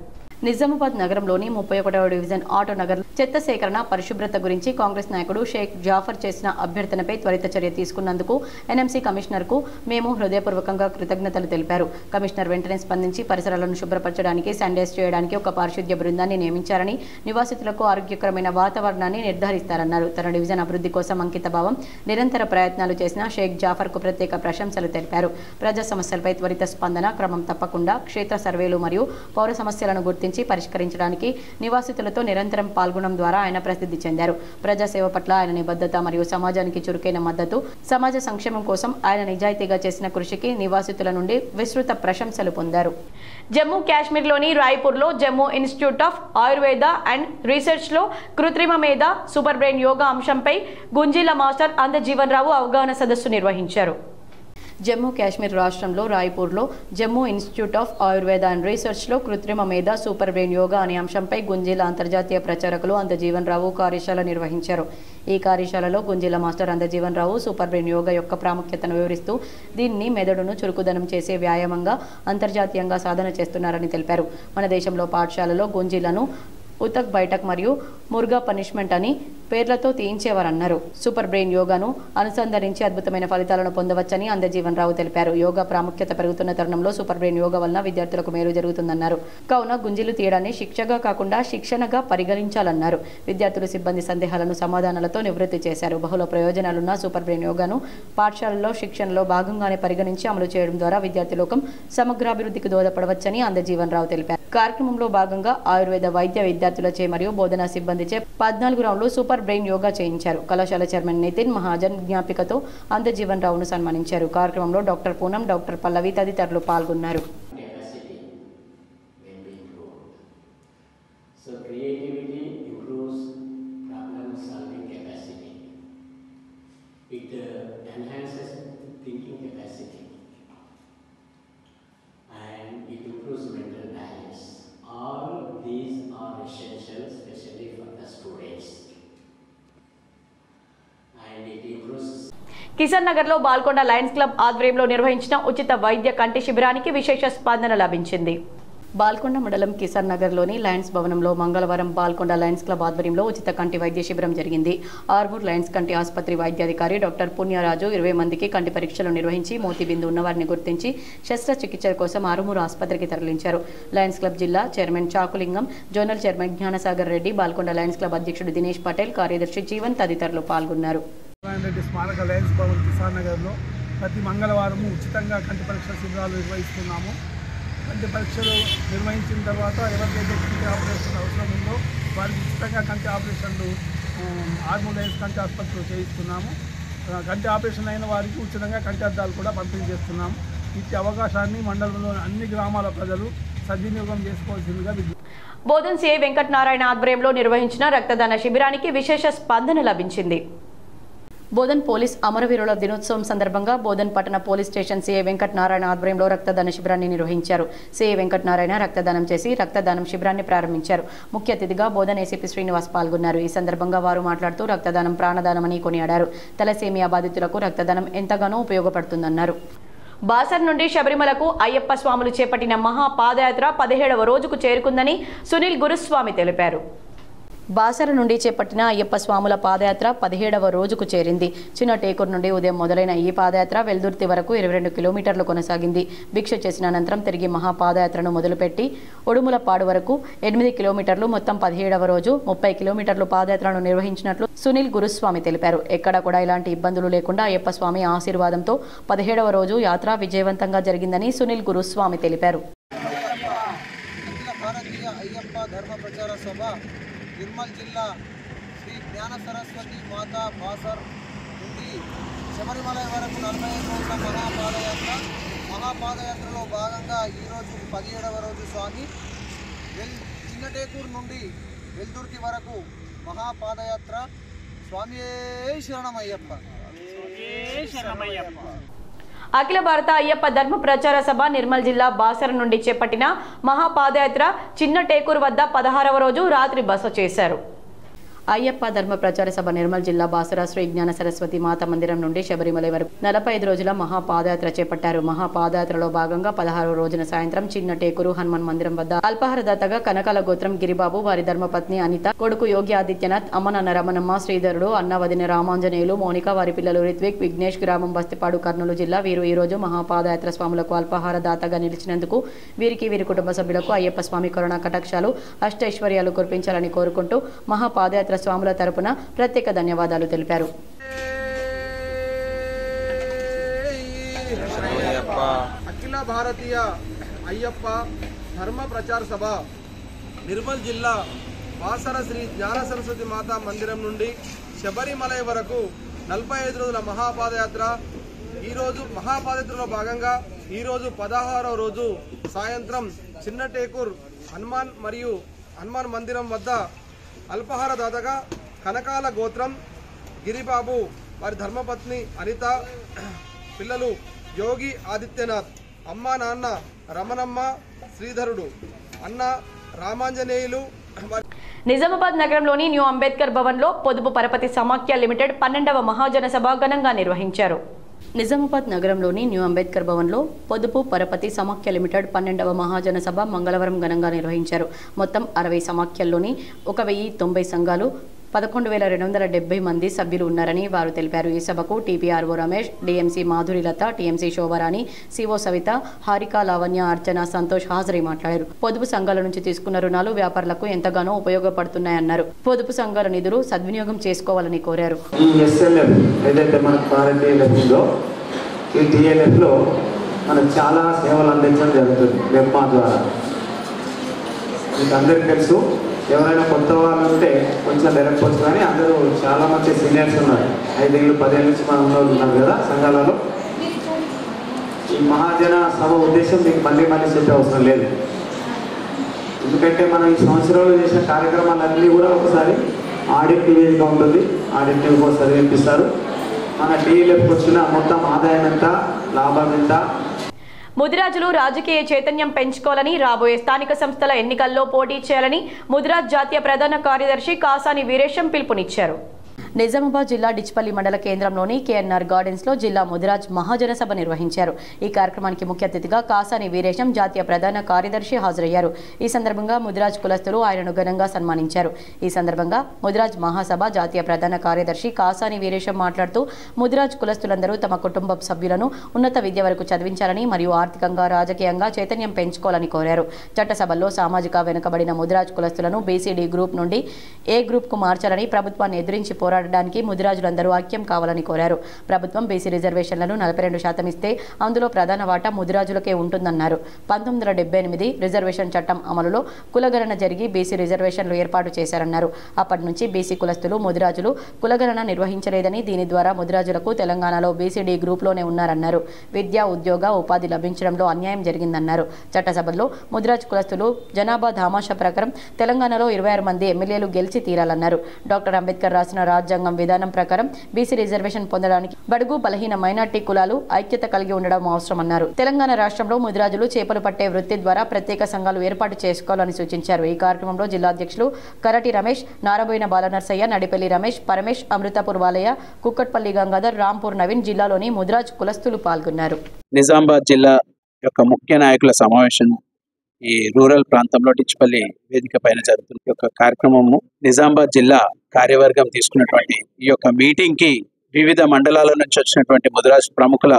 నిజామాబాద్ నగరంలోని 31వ డివిజన్ ఆటోనగర్ చెత్త సేకరణ, పరిశుభ్రత గురించి కాంగ్రెస్ నాయకుడు షేక్ జాఫర్ చేసిన అభ్యర్థనపై త్వరిత చర్య తీసుకున్నందుకు NMC కమిషనర్కు మేము హృదయపూర్వకంగా కృతజ్ఞతలు తెలిపారు. కమిషనర్ వెంటనే స్పందించి పరిసరాలను శుభ్రపరచడానికి, శానిటైజ్ చేయడానికి ఒక పారిశుద్ధ్య బృందాన్ని నియమించారని, నివాసితులకు ఆరోగ్యకరమైన వాతావరణాన్ని నిర్ధారిస్తారన్నారు. తన డివిజన్ అభివృద్ధి కోసం అంకితభావం, నిరంతర ప్రయత్నాలు చేసిన షేక్ జాఫర్కు ప్రత్యేక ప్రశంసలు తెలిపారు. ప్రజా సమస్యలపై త్వరిత స్పందన, క్రమం తప్పకుండా క్షేత్ర సర్వేలు మరియు పౌర సమస్యలను గుర్తించి పరిష్కరించడానికి నివాసితులతో నిరంతరం పాల్గొనడం ద్వారా ఆయన ప్రసిద్ధి చెందారు. ప్రజాసేవ పట్ల ఆయన నిబద్ధత మరియు సమాజానికి చురుకైన మద్దతు, సమాజ సంక్షేమం కోసం ఆయన నిజాయితీగా చేసిన కృషికి నివాసితుల నుండి విస్తృత ప్రశంసలు పొందారు. జమ్మూ కాశ్మీర్లోని రాయ్పూర్లో Jammu institute of Ayurveda and రీసెర్చ్లో కృత్రిమ మేధ, సూపర్ బ్రెయిన్ యోగా అంశంపై గుంజీల మాస్టర్ అందజీవన్ రావు అవగాహన సదస్సు నిర్వహించారు. జమ్మూ కాశ్మీర్ రాష్ట్రంలో రాయ్పూర్లో Jammu institute of Ayurveda and రీసెర్చ్లో కృత్రిమ మేధ, సూపర్ బ్రెయిన్ యోగా అనే అంశంపై గుంజీల అంతర్జాతీయ ప్రచారకులు అందజీవన్ రావు కార్యశాల నిర్వహించారు. ఈ కార్యశాలలో గుంజీల మాస్టర్ అందజీవన్ రావు సూపర్ బ్రెయిన్ యోగా యొక్క ప్రాముఖ్యతను వివరిస్తూ దీన్ని మెదడును చురుకుదనం చేసే వ్యాయామంగా అంతర్జాతీయంగా సాధన చేస్తున్నారని తెలిపారు. మన దేశంలో పాఠశాలలో గుంజీలను ఉతక్ బైఠక్ మరియు ముర్గా పనిష్మెంట్ అని పేర్లతో తీయించేవారన్నారు. సూపర్ బ్రెయిన్ యోగాను అనుసంధానించి అద్భుతమైన ఫలితాలను పొందవచ్చని అందజీవన్ రావు తెలిపారు. యోగా ప్రాముఖ్యత పెరుగుతున్న తరుణంలో సూపర్ బ్రెయిన్ యోగా వలన విద్యార్థులకు మేలు జరుగుతుందన్నారు. కావున గుంజీలు తీయడాన్ని శిక్షగా కాకుండా శిక్షణగా పరిగణించాలన్నారు. విద్యార్థులు సిబ్బంది సందేహాలను సమాధానాలతో నివృత్తి చేశారు. బహుళ ప్రయోజనాలున్న సూపర్ బ్రెయిన్ యోగాను పాఠశాలలో శిక్షణలో భాగంగానే పరిగణించి అమలు చేయడం ద్వారా విద్యార్థులోకం సమగ్రాభివృద్ధికి దోహదపడవచ్చని అందజీవన్ రావు తెలిపారు. కార్యక్రమంలో భాగంగా ఆయుర్వేద వైద్య విద్యార్థులచే మరియు బోధనా సిబ్బందిచే 14 రౌండ్లు సూపర్ బ్రెయిన్ యోగా చేయించారు. కళాశాల చైర్మన్ నితిన్ మహాజన్ జ్ఞాపికతో అందజీవన్ రావును సన్మానించారు. కార్యక్రమంలో డాక్టర్ పూనం, డాక్టర్ పల్లవి తదితరులు పాల్గొన్నారు. All these are essential, especially for the students. Kishan నగర్లో బాల్కొండ లయన్స్ క్లబ్ ఆధ్వర్యంలో నిర్వహించిన ఉచిత వైద్య కంటి శిబిరానికి విశేష స్పందన లభించింది. బాల్కొండ మండలం కిషన్ నగర్లోని లయన్స్ భవనంలో మంగళవారం బాల్కొండ లయన్స్ క్లబ్ ఆధ్వర్యంలో ఉచిత కంటి వైద్య శిబిరం జరిగింది. ఆర్మూర్ లయన్స్ కంటి ఆసుపత్రి వైద్యాధికారి డాక్టర్ పుణ్యరాజు 20 మందికి కంటి పరీక్షలు నిర్వహించి మోతిబిందు ఉన్నవారిని గుర్తించి శస్త్రచికిత్స కోసం ఆర్మూర్ ఆసుపత్రికి తరలించారు. లయన్స్ క్లబ్ జిల్లా chairman Chakulingam, zonal chairman Gnanasagar Reddy, Balkonda lions club అధ్యక్షుడు దినేష్ పటేల్, కార్యదర్శి జీవన్ తదితరులు పాల్గొన్నారు. స్మారక లయన్స్ భవన్ కిసాన్ నగర్లో ప్రతి మంగళవారం ఉచితంగా కంటి పరీక్ష శిబిరాలు నిర్వహిస్తున్నాము. కంటి పరీక్షలు నిర్వహించిన తర్వాత ఎవరికైతే కంటి ఆపరేషన్ అవసరం ఉందో వారికి ఉచితంగా కంటి ఆపరేషన్లు ఆర్మూర్ లయన్స్ కంటి ఆసుపత్రిలో చేయిస్తున్నాము. కంటి ఆపరేషన్ అయిన వారికి ఉచితంగా కంటి అద్దాలు కూడా పంపిణీ చేస్తున్నాము. ఇట్టి అవకాశాన్ని మండలంలోని అన్ని గ్రామాల ప్రజలు సద్వినియోగం చేసుకోవాల్సిందిగా బోధన్ సిఐ వెంకటనారాయణ ఆధ్వర్యంలో నిర్వహించిన రక్తదాన శిబిరానికి విశేష స్పందన లభించింది. బోధన్ పోలీస్ అమరవీరుల దినోత్సవం సందర్భంగా బోధన్ పట్టణ పోలీస్ స్టేషన్ సిఐ వెంకటనారాయణ ఆధ్వర్యంలో రక్తదాన శిబిరాన్ని నిర్వహించారు. సిఐ వెంకటనారాయణ రక్తదానం చేసి రక్తదానం శిబిరాన్ని ప్రారంభించారు. ముఖ్య అతిథిగా బోధన్ ఏసీపీ శ్రీనివాస్ పాల్గొన్నారు. ఈ సందర్భంగా వారు మాట్లాడుతూ రక్తదానం ప్రాణదానమని కొనియాడారు. తలసేమియా బాధితులకు రక్తదానం ఎంతగానో ఉపయోగపడుతుందన్నారు. బాసర్ నుండి శబరిమలకు అయ్యప్ప స్వాములు చేపట్టిన మహా పాదయాత్ర 17వ రోజుకు చేరుకుందని సునీల్ గురుస్వామి తెలిపారు. బాసర నుండి చేపట్టిన అయ్యప్ప స్వాముల పాదయాత్ర 17వ రోజుకు చేరింది. చిన్న టేకూరు నుండి ఉదయం మొదలైన ఈ పాదయాత్ర వెల్దుర్తి వరకు 22 కిలోమీటర్లు కొనసాగింది. భిక్ష చేసిన అనంతరం తిరిగి మహాపాదయాత్రను మొదలుపెట్టి ఉడుములపాడు వరకు 8 కిలోమీటర్లు, మొత్తం 17వ రోజు 30 కిలోమీటర్లు పాదయాత్రను నిర్వహించినట్లు సునీల్ గురుస్వామి తెలిపారు. ఎక్కడ కూడా ఇలాంటి ఇబ్బందులు లేకుండా అయ్యప్ప స్వామి ఆశీర్వాదంతో 17వ రోజు యాత్ర విజయవంతంగా జరిగిందని సునీల్ గురుస్వామి తెలిపారు. నిర్మల్ జిల్లా శ్రీ జ్ఞాన సరస్వతి మాతా బాసర్ నుండి శబరిమల వరకు 45 రోజుల మహాపాదయాత్రలో భాగంగా ఈరోజు 17వ రోజు స్వామి చిన్నటేకూరు నుండి వెల్దుర్తి వరకు మహాపాదయాత్ర. స్వామియే శరణమయ్యప్ప. అఖిల భారత అయ్యప్ప ధర్మ ప్రచార సభ నిర్మల్ జిల్లా బాసర నుండి చేపట్టిన మహాపాదయాత్ర చిన్న టేకూరు వద్ద 16వ రోజు రాత్రి బస చేశారు. అయ్యప్ప ధర్మ ప్రచార సభ నిర్మల్ జిల్లా బాసర శ్రీ జ్ఞాన సరస్వతి మాత మందిరం నుండి శబరిమల వరకు 45 రోజుల మహాపాదయాత్ర చేపట్టారు. మహాపాదయాత్రలో భాగంగా 16వ రోజున సాయంత్రం చిన్న టేకూరు హనుమాన్ మందిరం వద్ద అల్పాహారదాతగా కనకాల గోత్రం గిరిబాబు, వారి ధర్మపత్ని అనిత, కొడుకు యోగి ఆదిత్యనాథ్, అమ్మ నాన్న రమణమ్మ, శ్రీధరుడు, అన్న వదిన రామాంజనేయులు, మౌనిక, వారి పిల్లలు రిత్విక్, విఘ్నేష్, గ్రామం బస్తిపాడు, కర్నూలు జిల్లా. వీరు ఈ రోజు మహాపాదయాత్ర స్వాములకు అల్పాహారదాతగా నిలిచినందుకు వీరికి, వీరి కుటుంబ సభ్యులకు అయ్యప్ప స్వామి కరుణా కటాక్షాలు, అష్టైశ్వర్యాలు కురిపించాలని కోరుకుంటూ మహాపాదయాత్ర స్వాముల తరపున ప్రత్యేక ధన్యవాదాలు తెలిపారు. అఖిల భారతీయ అయ్యప్ప ధర్మ ప్రచార సభ నిర్మల్ జిల్లా బాసర శ్రీ జ్ఞాన సరస్వతి మాతా మందిరం నుండి శబరిమల వరకు 45 రోజుల మహాపాదయాత్ర. ఈరోజు మహాపాదయాత్రలో భాగంగా ఈరోజు 16వ రోజు సాయంత్రం చిన్న టేకూర్ హనుమాన్ మందిరం వద్ద అల్పాహార దాతగా కనకాల గోత్రం గిరిబాబు, వారి ధర్మపత్ని అనిత, పిల్లలు యోగి ఆదిత్యనాథ్, అమ్మ నాన్న రమణమ్మ, శ్రీధరుడు, అన్న రామాంజనేయులు. నిజామాబాద్ నగరంలోని న్యూ అంబేద్కర్ భవన్లో పొదుపు పరపతి సమాఖ్య లిమిటెడ్ 12వ మహాజన సభ ఘనంగా నిర్వహించారు. నిజామాబాద్ నగరంలోని న్యూ అంబేద్కర్ భవన్లో పొదుపు పరపతి సమాఖ్య లిమిటెడ్ 12వ మహాజన సభ మంగళవారం ఘనంగా నిర్వహించారు. మొత్తం 60 సమాఖ్యల్లోని 1090 సంఘాలు, 11,270 మంది సభ్యులు ఉన్నారని వారు తెలిపారు. ఈ సభకు TPRO Ramesh, DMC Madhurilatha, TMC Sobharani, CO Savitha, Harika, Lavanya, Archana, Santosh హాజరై మాట్లాడారు. పొదుపు సంఘాల నుంచి తీసుకున్న రుణాలు వ్యాపారులకు ఎంతగానో ఉపయోగపడుతున్నాయన్నారు. పొదుపు సంఘాల నిధులు సద్వినియోగం చేసుకోవాలని కోరారు. మనకు చాలా సేవలు అందించడం జరుగుతుంది వెబ్మా ద్వారా. మీకు అందరికీ తెలుసు, ఎవరైనా కొత్త వాళ్ళు ఉంటే కొంచెం వెనకపోవచ్చు, కానీ అందరూ చాలా మంచి సీనియర్స్ ఉన్నారు. 5 ఏళ్ళు 10 ఏళ్ళ నుంచి మన ఉన్నారు కదా సంఘాలలో. ఈ మహాజన సభ ఉద్దేశం మీకు మళ్ళీ చెప్పే అవసరం లేదు. ఎందుకంటే మనం ఈ సంవత్సరంలో చేసిన కార్యక్రమాలన్నీ కూడా ఒకసారి ఆడిట్ నివేదిక ఉంటుంది, ఆడిట్ ఒకసారి వినిపిస్తారు. మన టీఎల్ఎఫ్కి వచ్చిన మొత్తం ఆదాయం ఎంత, లాభం ఎంత. ముదిరాజులు రాజకీయ చైతన్యం పెంచుకోవాలని, రాబోయే స్థానిక సంస్థల ఎన్నికల్లో పోటీ చేయాలని ముదిరాజ్ జాతీయ ప్రధాన కార్యదర్శి కాసాని వీరేశం పిలుపునిచ్చారు. నిజామాబాద్ జిల్లా డిచ్పల్లి మండల కేంద్రంలోని కేఎన్ఆర్ గార్డెన్స్లో జిల్లా ముదిరాజ్ మహాజన సభ నిర్వహించారు. ఈ కార్యక్రమానికి ముఖ్య అతిథిగా కాసాని వీరేశం జాతీయ ప్రధాన కార్యదర్శి హాజరయ్యారు. ఈ సందర్భంగా ముదిరాజ్ కులస్తులు ఆయనను ఘనంగా సన్మానించారు. ఈ సందర్భంగా ముదిరాజ్ మహాసభ జాతీయ ప్రధాన కార్యదర్శి కాసాని వీరేశం మాట్లాడుతూ ముదిరాజ్ కులస్తులందరూ తమ కుటుంబ సభ్యులను ఉన్నత విద్య వరకు చదివించాలని మరియు ఆర్థికంగా రాజకీయంగా చైతన్యం పెంచుకోవాలని కోరారు. చట్టసభల్లో సామాజిక వెనుకబడిన ముదిరాజ్ కులస్తులను బీసీడీ గ్రూప్ నుండి ఏ గ్రూప్ కు మార్చాలని ప్రభుత్వాన్ని ఎదిరించి పోరాడడానికి ముదిరాజులందరూ ఐక్యం కావాలని కోరారు. ప్రభుత్వం బీసీ రిజర్వేషన్లను 42% ఇస్తే అందులో ప్రధాన వాటా ముదిరాజులకే ఉంటుందన్నారు. 1978 రిజర్వేషన్ చట్టం అమలులో కులగణన జరిగి బీసీ రిజర్వేషన్లు ఏర్పాటు చేశారన్నారు. అప్పటి నుంచి బీసీ కులస్తులు ముదిరాజులు కులగణన నిర్వహించలేదని దీని ద్వారా ముదిరాజులకు తెలంగాణలో బీసీడీ గ్రూప్లోనే ఉన్నారన్నారు. విద్య, ఉద్యోగ, ఉపాధి లభించడంలో అన్యాయం జరిగిందన్నారు. చట్టసభల్లో ముదిరాజ్ కులస్తులు జనాభా దామాషా ప్రకారం తెలంగాణలో 26 మంది ఎమ్మెల్యేలు గెలిచి తీరాలన్నారు. డాక్టర్ అంబేద్కర్ రాసిన రాజ్యాంగం విధానం ప్రకారం బీసీ రిజర్వేషన్ పొందడానికి బడుగు బలహీన మైనార్టీ కులాలు ఐక్యత కలిగి ఉండడం అవసరమన్నారు. తెలంగాణ రాష్ట్రంలో ముదిరాజులు చేపలు పట్టే వృత్తి ద్వారా ప్రత్యేక సంఘాలు ఏర్పాటు చేసుకోవాలని సూచించారు. ఈ కార్యక్రమంలో జిల్లా అధ్యక్షులు కరటి రమేష్, నారబోయిన బాలనర్సయ్య, నడిపెల్లి రమేష్, పరమేష్, అమృతపూర్ బాలయ్య, కుక్కట్పల్లి గంగాధర్, రాంపూర్ నవీన్ జిల్లాలోని ముదిరాజ్ కులస్తులు పాల్గొన్నారు. నిజామాబాద్ జిల్లా యొక్క ముఖ్య నాయకుల సమావేశం ఈ రూరల్ ప్రాంతంలో డిచ్పల్లి వేదిక పైన జరుగుతున్న యొక్క కార్యక్రమము నిజామాబాద్ జిల్లా కార్యవర్గం తీసుకున్నటువంటి ఈ యొక్క మీటింగ్ కి వివిధ మండలాల నుంచి వచ్చినటువంటి ముదిరాజ్ ప్రముఖుల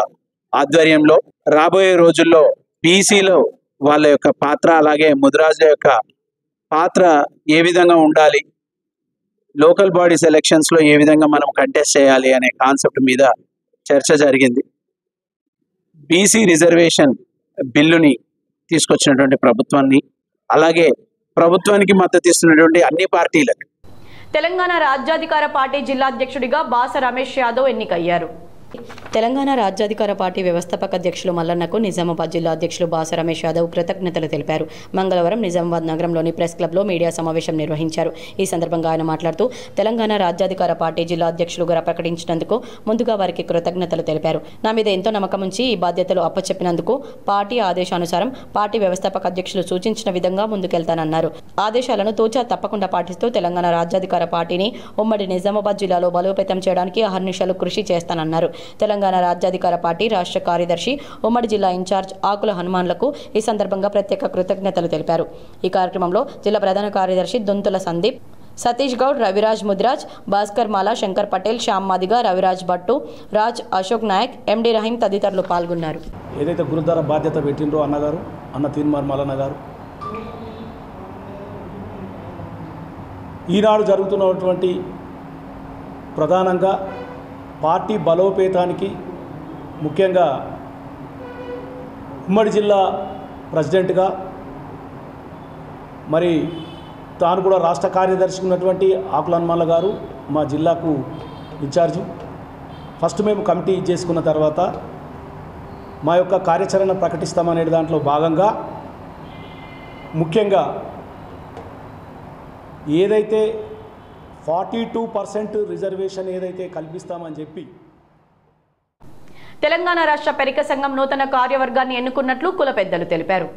ఆధ్వర్యంలో రాబోయే రోజుల్లో బీసీలో వాళ్ళ యొక్క పాత్ర, అలాగే ముదిరాజుల యొక్క పాత్ర ఏ విధంగా ఉండాలి, లోకల్ బాడీస్ ఎలక్షన్స్ లో ఏ విధంగా మనం కంటెస్ట్ చేయాలి అనే కాన్సెప్ట్ మీద చర్చ జరిగింది. బీసీ రిజర్వేషన్ బిల్లుని తీసుకొచ్చినటువంటి ప్రభుత్వాన్ని, అలాగే ప్రభుత్వానికి మద్దతు ఇస్తున్నటువంటి అన్ని పార్టీలకు. తెలంగాణ రాజ్యాధికార పార్టీ జిల్లా అధ్యక్షుడిగా బాస రమేష్ యాదవ్ ఎన్నికయ్యారు. తెలంగాణ రాజ్యాధికార పార్టీ వ్యవస్థాపక అధ్యక్షులు మల్లన్నకు నిజామాబాద్ జిల్లా అధ్యక్షులు బాస రమేష్ యాదవ్ కృతజ్ఞతలు తెలిపారు. మంగళవారం నిజామాబాద్ నగరంలోని ప్రెస్ క్లబ్లో మీడియా సమావేశం నిర్వహించారు. ఈ సందర్భంగా ఆయన మాట్లాడుతూ తెలంగాణ రాజ్యాధికార పార్టీ జిల్లా అధ్యక్షులుగా ప్రకటించినందుకు ముందుగా వారికి కృతజ్ఞతలు తెలిపారు. నా మీద ఎంతో నమ్మకం ఉంచి ఈ బాధ్యతలు అప్పచెప్పినందుకు పార్టీ ఆదేశానుసారం పార్టీ వ్యవస్థాపక అధ్యక్షులు సూచించిన విధంగా ముందుకెళ్తానన్నారు. ఆదేశాలను తూచా తప్పకుండా పాటిస్తూ తెలంగాణ రాజ్యాధికార పార్టీని ఉమ్మడి నిజామాబాద్ జిల్లాలో బలోపేతం చేయడానికి అహర్నిశలు కృషి చేస్తానన్నారు. తెలంగాణ రాజ్యాధికార పార్టీ రాష్ట్ర కార్యదర్శి, ఉమ్మడి జిల్లా ఇన్ఛార్జ్ ఆకుల హనుమాన్లకు ఈ సందర్భంగా ప్రత్యేక కృతజ్ఞతలు తెలిపారు. ఈ కార్యక్రమంలో జిల్లా ప్రధాన కార్యదర్శి దొంతుల సందీప్, సతీష్ గౌడ్, రవిరాజ్ ముద్రాజ్, భాస్కర్ మాలా, శంకర్ పటేల్, శ్యామ్ మాదిగా, రవిరాజ్ భట్టు, రాజ్, అశోక్ నాయక్, ఎండి రహీం తదితరులు పాల్గొన్నారు. ఏదైతే గురుద్వార బాధ్యత పెట్టిండ్రో అన్నగారు, అన్న తీన్మార్ మల్లన్న గారు, ఈనాడు జరుగుతున్నటువంటి ప్రధానంగా పార్టీ బలోపేతానికి, ముఖ్యంగా ఉమ్మడి జిల్లా ప్రెసిడెంట్గా, మరి తాను కూడా రాష్ట్ర కార్యదర్శి ఉన్నటువంటి ఆకుల హనుమాన్ల గారు మా జిల్లాకు ఇన్ఛార్జు. ఫస్ట్ మేము కమిటీ చేసుకున్న తర్వాత మా యొక్క కార్యాచరణ ప్రకటిస్తామనే దాంట్లో భాగంగా ముఖ్యంగా ఏదైతే 42% రిజర్వేషన్ ఏదైతే కల్పిస్తామని చెప్పి తెలంగాణ రాష్ట్ర పెరిక సంఘం నూతన కార్యవర్గాన్ని ఎన్నుకున్నట్లు కుల పెద్దలు తెలిపారు.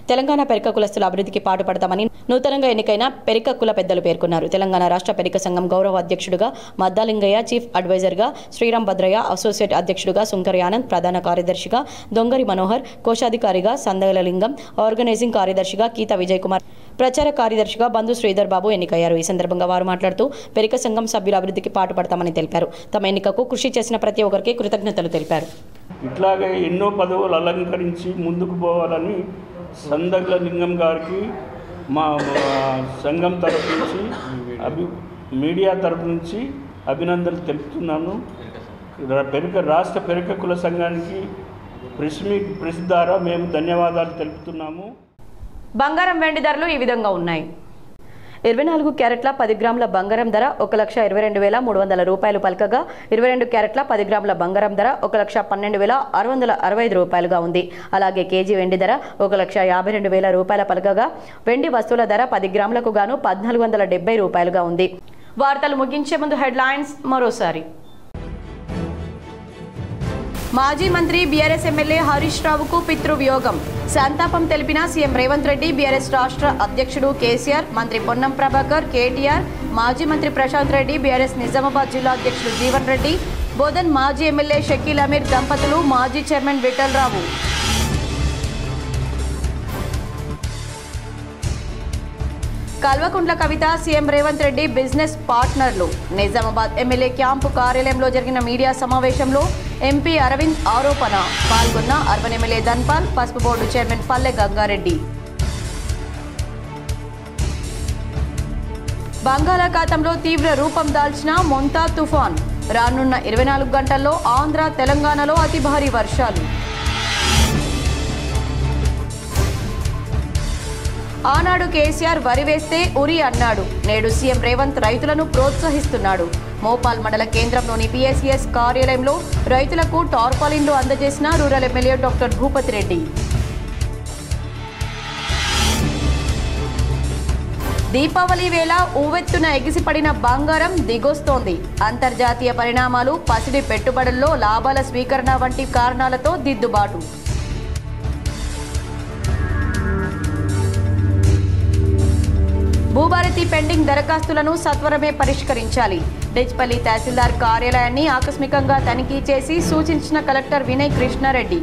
తెలంగాణ పెరిక కులస్తుల అభివృద్ధికి పాటుపడతామని నూతనంగా ఎన్నికైన పెరిక కుల పెద్దలు పేర్కొన్నారు. తెలంగాణ రాష్ట్ర పెరిక సంఘం గౌరవ అధ్యక్షుడిగా మద్దాలింగయ్య, చీఫ్ అడ్వైజర్గా శ్రీరామ్ భద్రయ్య, అసోసియేట్ అధ్యక్షుడిగా సుంకరి ఆనంద్, ప్రధాన కార్యదర్శిగా దొంగరి మనోహర్, కోశాధికారిగా సందగలలింగం, ఆర్గనైజింగ్ కార్యదర్శిగా కీత విజయ్ కుమార్, ప్రచార కార్యదర్శిగా బంధు శ్రీధర్ బాబు ఎన్నికయ్యారు. ఈ సందర్భంగా వారు మాట్లాడుతూ పెరిక సంఘం సభ్యుల అభివృద్ధికి పాటుపడతామని తెలిపారు. తమ ఎన్నికకు కృషి చేసిన ప్రతి ఒక్కరికి కృతజ్ఞతలు తెలిపారు. ఇట్లాగే ఎన్నో పదవులు అలంకరించి ముందుకు పోవాలని సందగలలింగం గారికి మా సంఘం తరపు నుంచి మీడియా తరపు నుంచి అభినందనలు తెలుపుతున్నాను. రాష్ట్ర పెరిక కుల సంఘానికి ప్రెస్ ద్వారా మేము ధన్యవాదాలు తెలుపుతున్నాము. బంగారం, వెండి ధరలు ఈ విధంగా ఉన్నాయి. 24 క్యారెట్ల 10 గ్రాముల బంగారం ధర 1,22,300 రూపాయలు పలకగా 22 క్యారెట్ల 10 గ్రాముల బంగారం ధర 1,12,665 రూపాయలుగా ఉంది. అలాగే కేజీ వెండి ధర 1,52,000 రూపాయల పలకగా వెండి వస్తువుల ధర 10 గ్రాములకు గాను 1,470 రూపాయలుగా ఉంది. వార్తలు ముగించే ముందు హెడ్లైన్స్ మరోసారి. మాజీ మంత్రి బీఆర్ఎస్ ఎమ్మెల్యే హరీష్ రావుకు పితృవియోగం. సంతాపం తెలిపిన సీఎం రేవంత్ రెడ్డి, బీఆర్ఎస్ రాష్ట్ర అధ్యక్షుడు కేసీఆర్, మంత్రి పొన్నం ప్రభాకర్, కేటీఆర్, మాజీ మంత్రి ప్రశాంత్ రెడ్డి, బీఆర్ఎస్ నిజామాబాద్ జిల్లా అధ్యక్షుడు జీవన్ రెడ్డి, బోధన్ మాజీ ఎమ్మెల్యే షకీల్ అమీర్ దంపతులు, మాజీ chairman Vithalarao. Kalvakuntla Kavitha, CM Revanth Reddy business పార్ట్నర్లు. నిజామాబాద్ ఎమ్మెల్యే క్యాంపు కార్యాలయంలో జరిగిన మీడియా సమావేశంలో ఎంపీ అరవింద్ ఆరోపణ. పాల్గొన్న అర్బన్ ఎమ్మెల్యే ధన్పాల్, పసుపు బోర్డు చైర్మన్ పల్లె గంగారెడ్డి. బంగాళాఖాతంలో తీవ్ర రూపం దాల్చిన మొంతా తుఫాన్. రానున్న 24 గంటల్లో ఆంధ్ర, తెలంగాణలో అతి భారీ వర్షాలు. ఆనాడు కేసీఆర్ వరి వేస్తే ఉరి అన్నాడు. నేడు సీఎం రేవంత్ రైతులను ప్రోత్సహిస్తున్నాడు. మోపాల్ మండల కేంద్రంలోని పిఎస్సిఎస్ కార్యాలయంలో రైతులకు టార్పాలిన్లు అందజేసిన rural MLA doctor Bhupathi Reddy. Deepavali వేళ ఊవెత్తున ఎగిసిపడిన బంగారం దిగొస్తోంది. అంతర్జాతీయ పరిణామాలు, పసిడి పెట్టుబడుల్లో లాభాల స్వీకరణ వంటి కారణాలతో దిద్దుబాటు. భూభారతి పెండింగ్ దరఖాస్తులను సత్వరమే పరిష్కరించాలి. డెచ్పల్లి తహసీల్దార్ కార్యాలయాన్ని ఆకస్మికంగా తనిఖీ చేసి సూచించిన కలెక్టర్ వినయ్ కృష్ణారెడ్డి.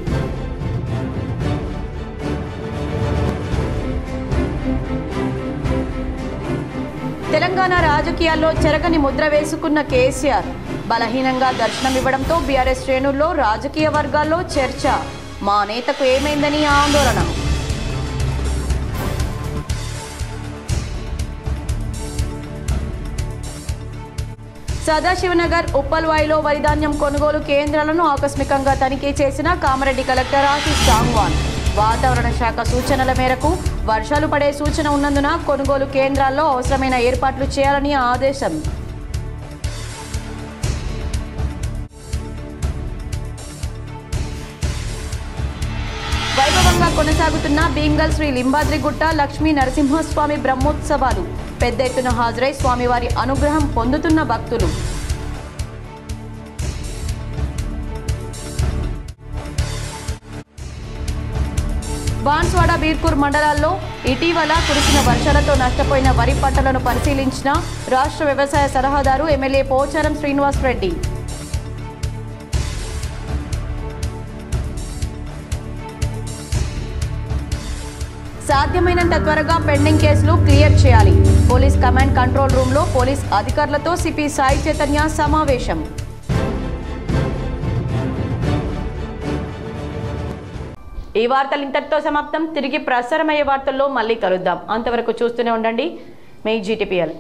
తెలంగాణ రాజకీయాల్లో చెరగని ముద్ర వేసుకున్న కేసీఆర్ బలహీనంగా దర్శనమివ్వడంతో బీఆర్ఎస్ శ్రేణుల్లో, రాజకీయ వర్గాల్లో చర్చ. మా నేతకు ఏమైందని ఆందోళన. సదాశివనగర్, ఉప్పల్వాయిలో వరిధాన్యం కొనుగోలు కేంద్రాలను ఆకస్మికంగా తనిఖీ చేసిన కామారెడ్డి కలెక్టర్ ఆశీష్ సాంగ్వాన్. వాతావరణ శాఖ సూచనల మేరకు వర్షాలు పడే సూచన ఉన్నందున కొనుగోలు కేంద్రాల్లో అవసరమైన ఏర్పాట్లు చేయాలని ఆదేశం. వైభవంగా కొనసాగుతున్న భీంగల్ శ్రీ లింబాద్రిగుట్ట లక్ష్మీ నరసింహస్వామి బ్రహ్మోత్సవాలు. పెద్ద ఎత్తున హాజరై స్వామివారి అనుగ్రహం పొందుతున్న భక్తులు. బాన్స్వాడ, బీర్పూర్ మండలాల్లో ఇటీవల కురిసిన వర్షాలతో నష్టపోయిన వరి పంటలను పరిశీలించిన రాష్ట్ర వ్యవసాయ సలహాదారు ఎమ్మెల్యే పోచారం శ్రీనివాస్ రెడ్డి. సాధ్యమైనంత త్వరగా పెండింగ్ కేసులు క్లియర్ చేయాలి. పోలీస్ కమాండ్ కంట్రోల్ రూమ్లో పోలీస్ అధికారులతో సిపి సాయి చైతన్య సమావేశం. ఈ వార్తలు ఇంతటితో సమాప్తం. తిరిగి ప్రసారమయ్యే వార్తల్లో మళ్ళీ కలుద్దాం. అంతవరకు చూస్తూనే ఉండండి మీ GTPL.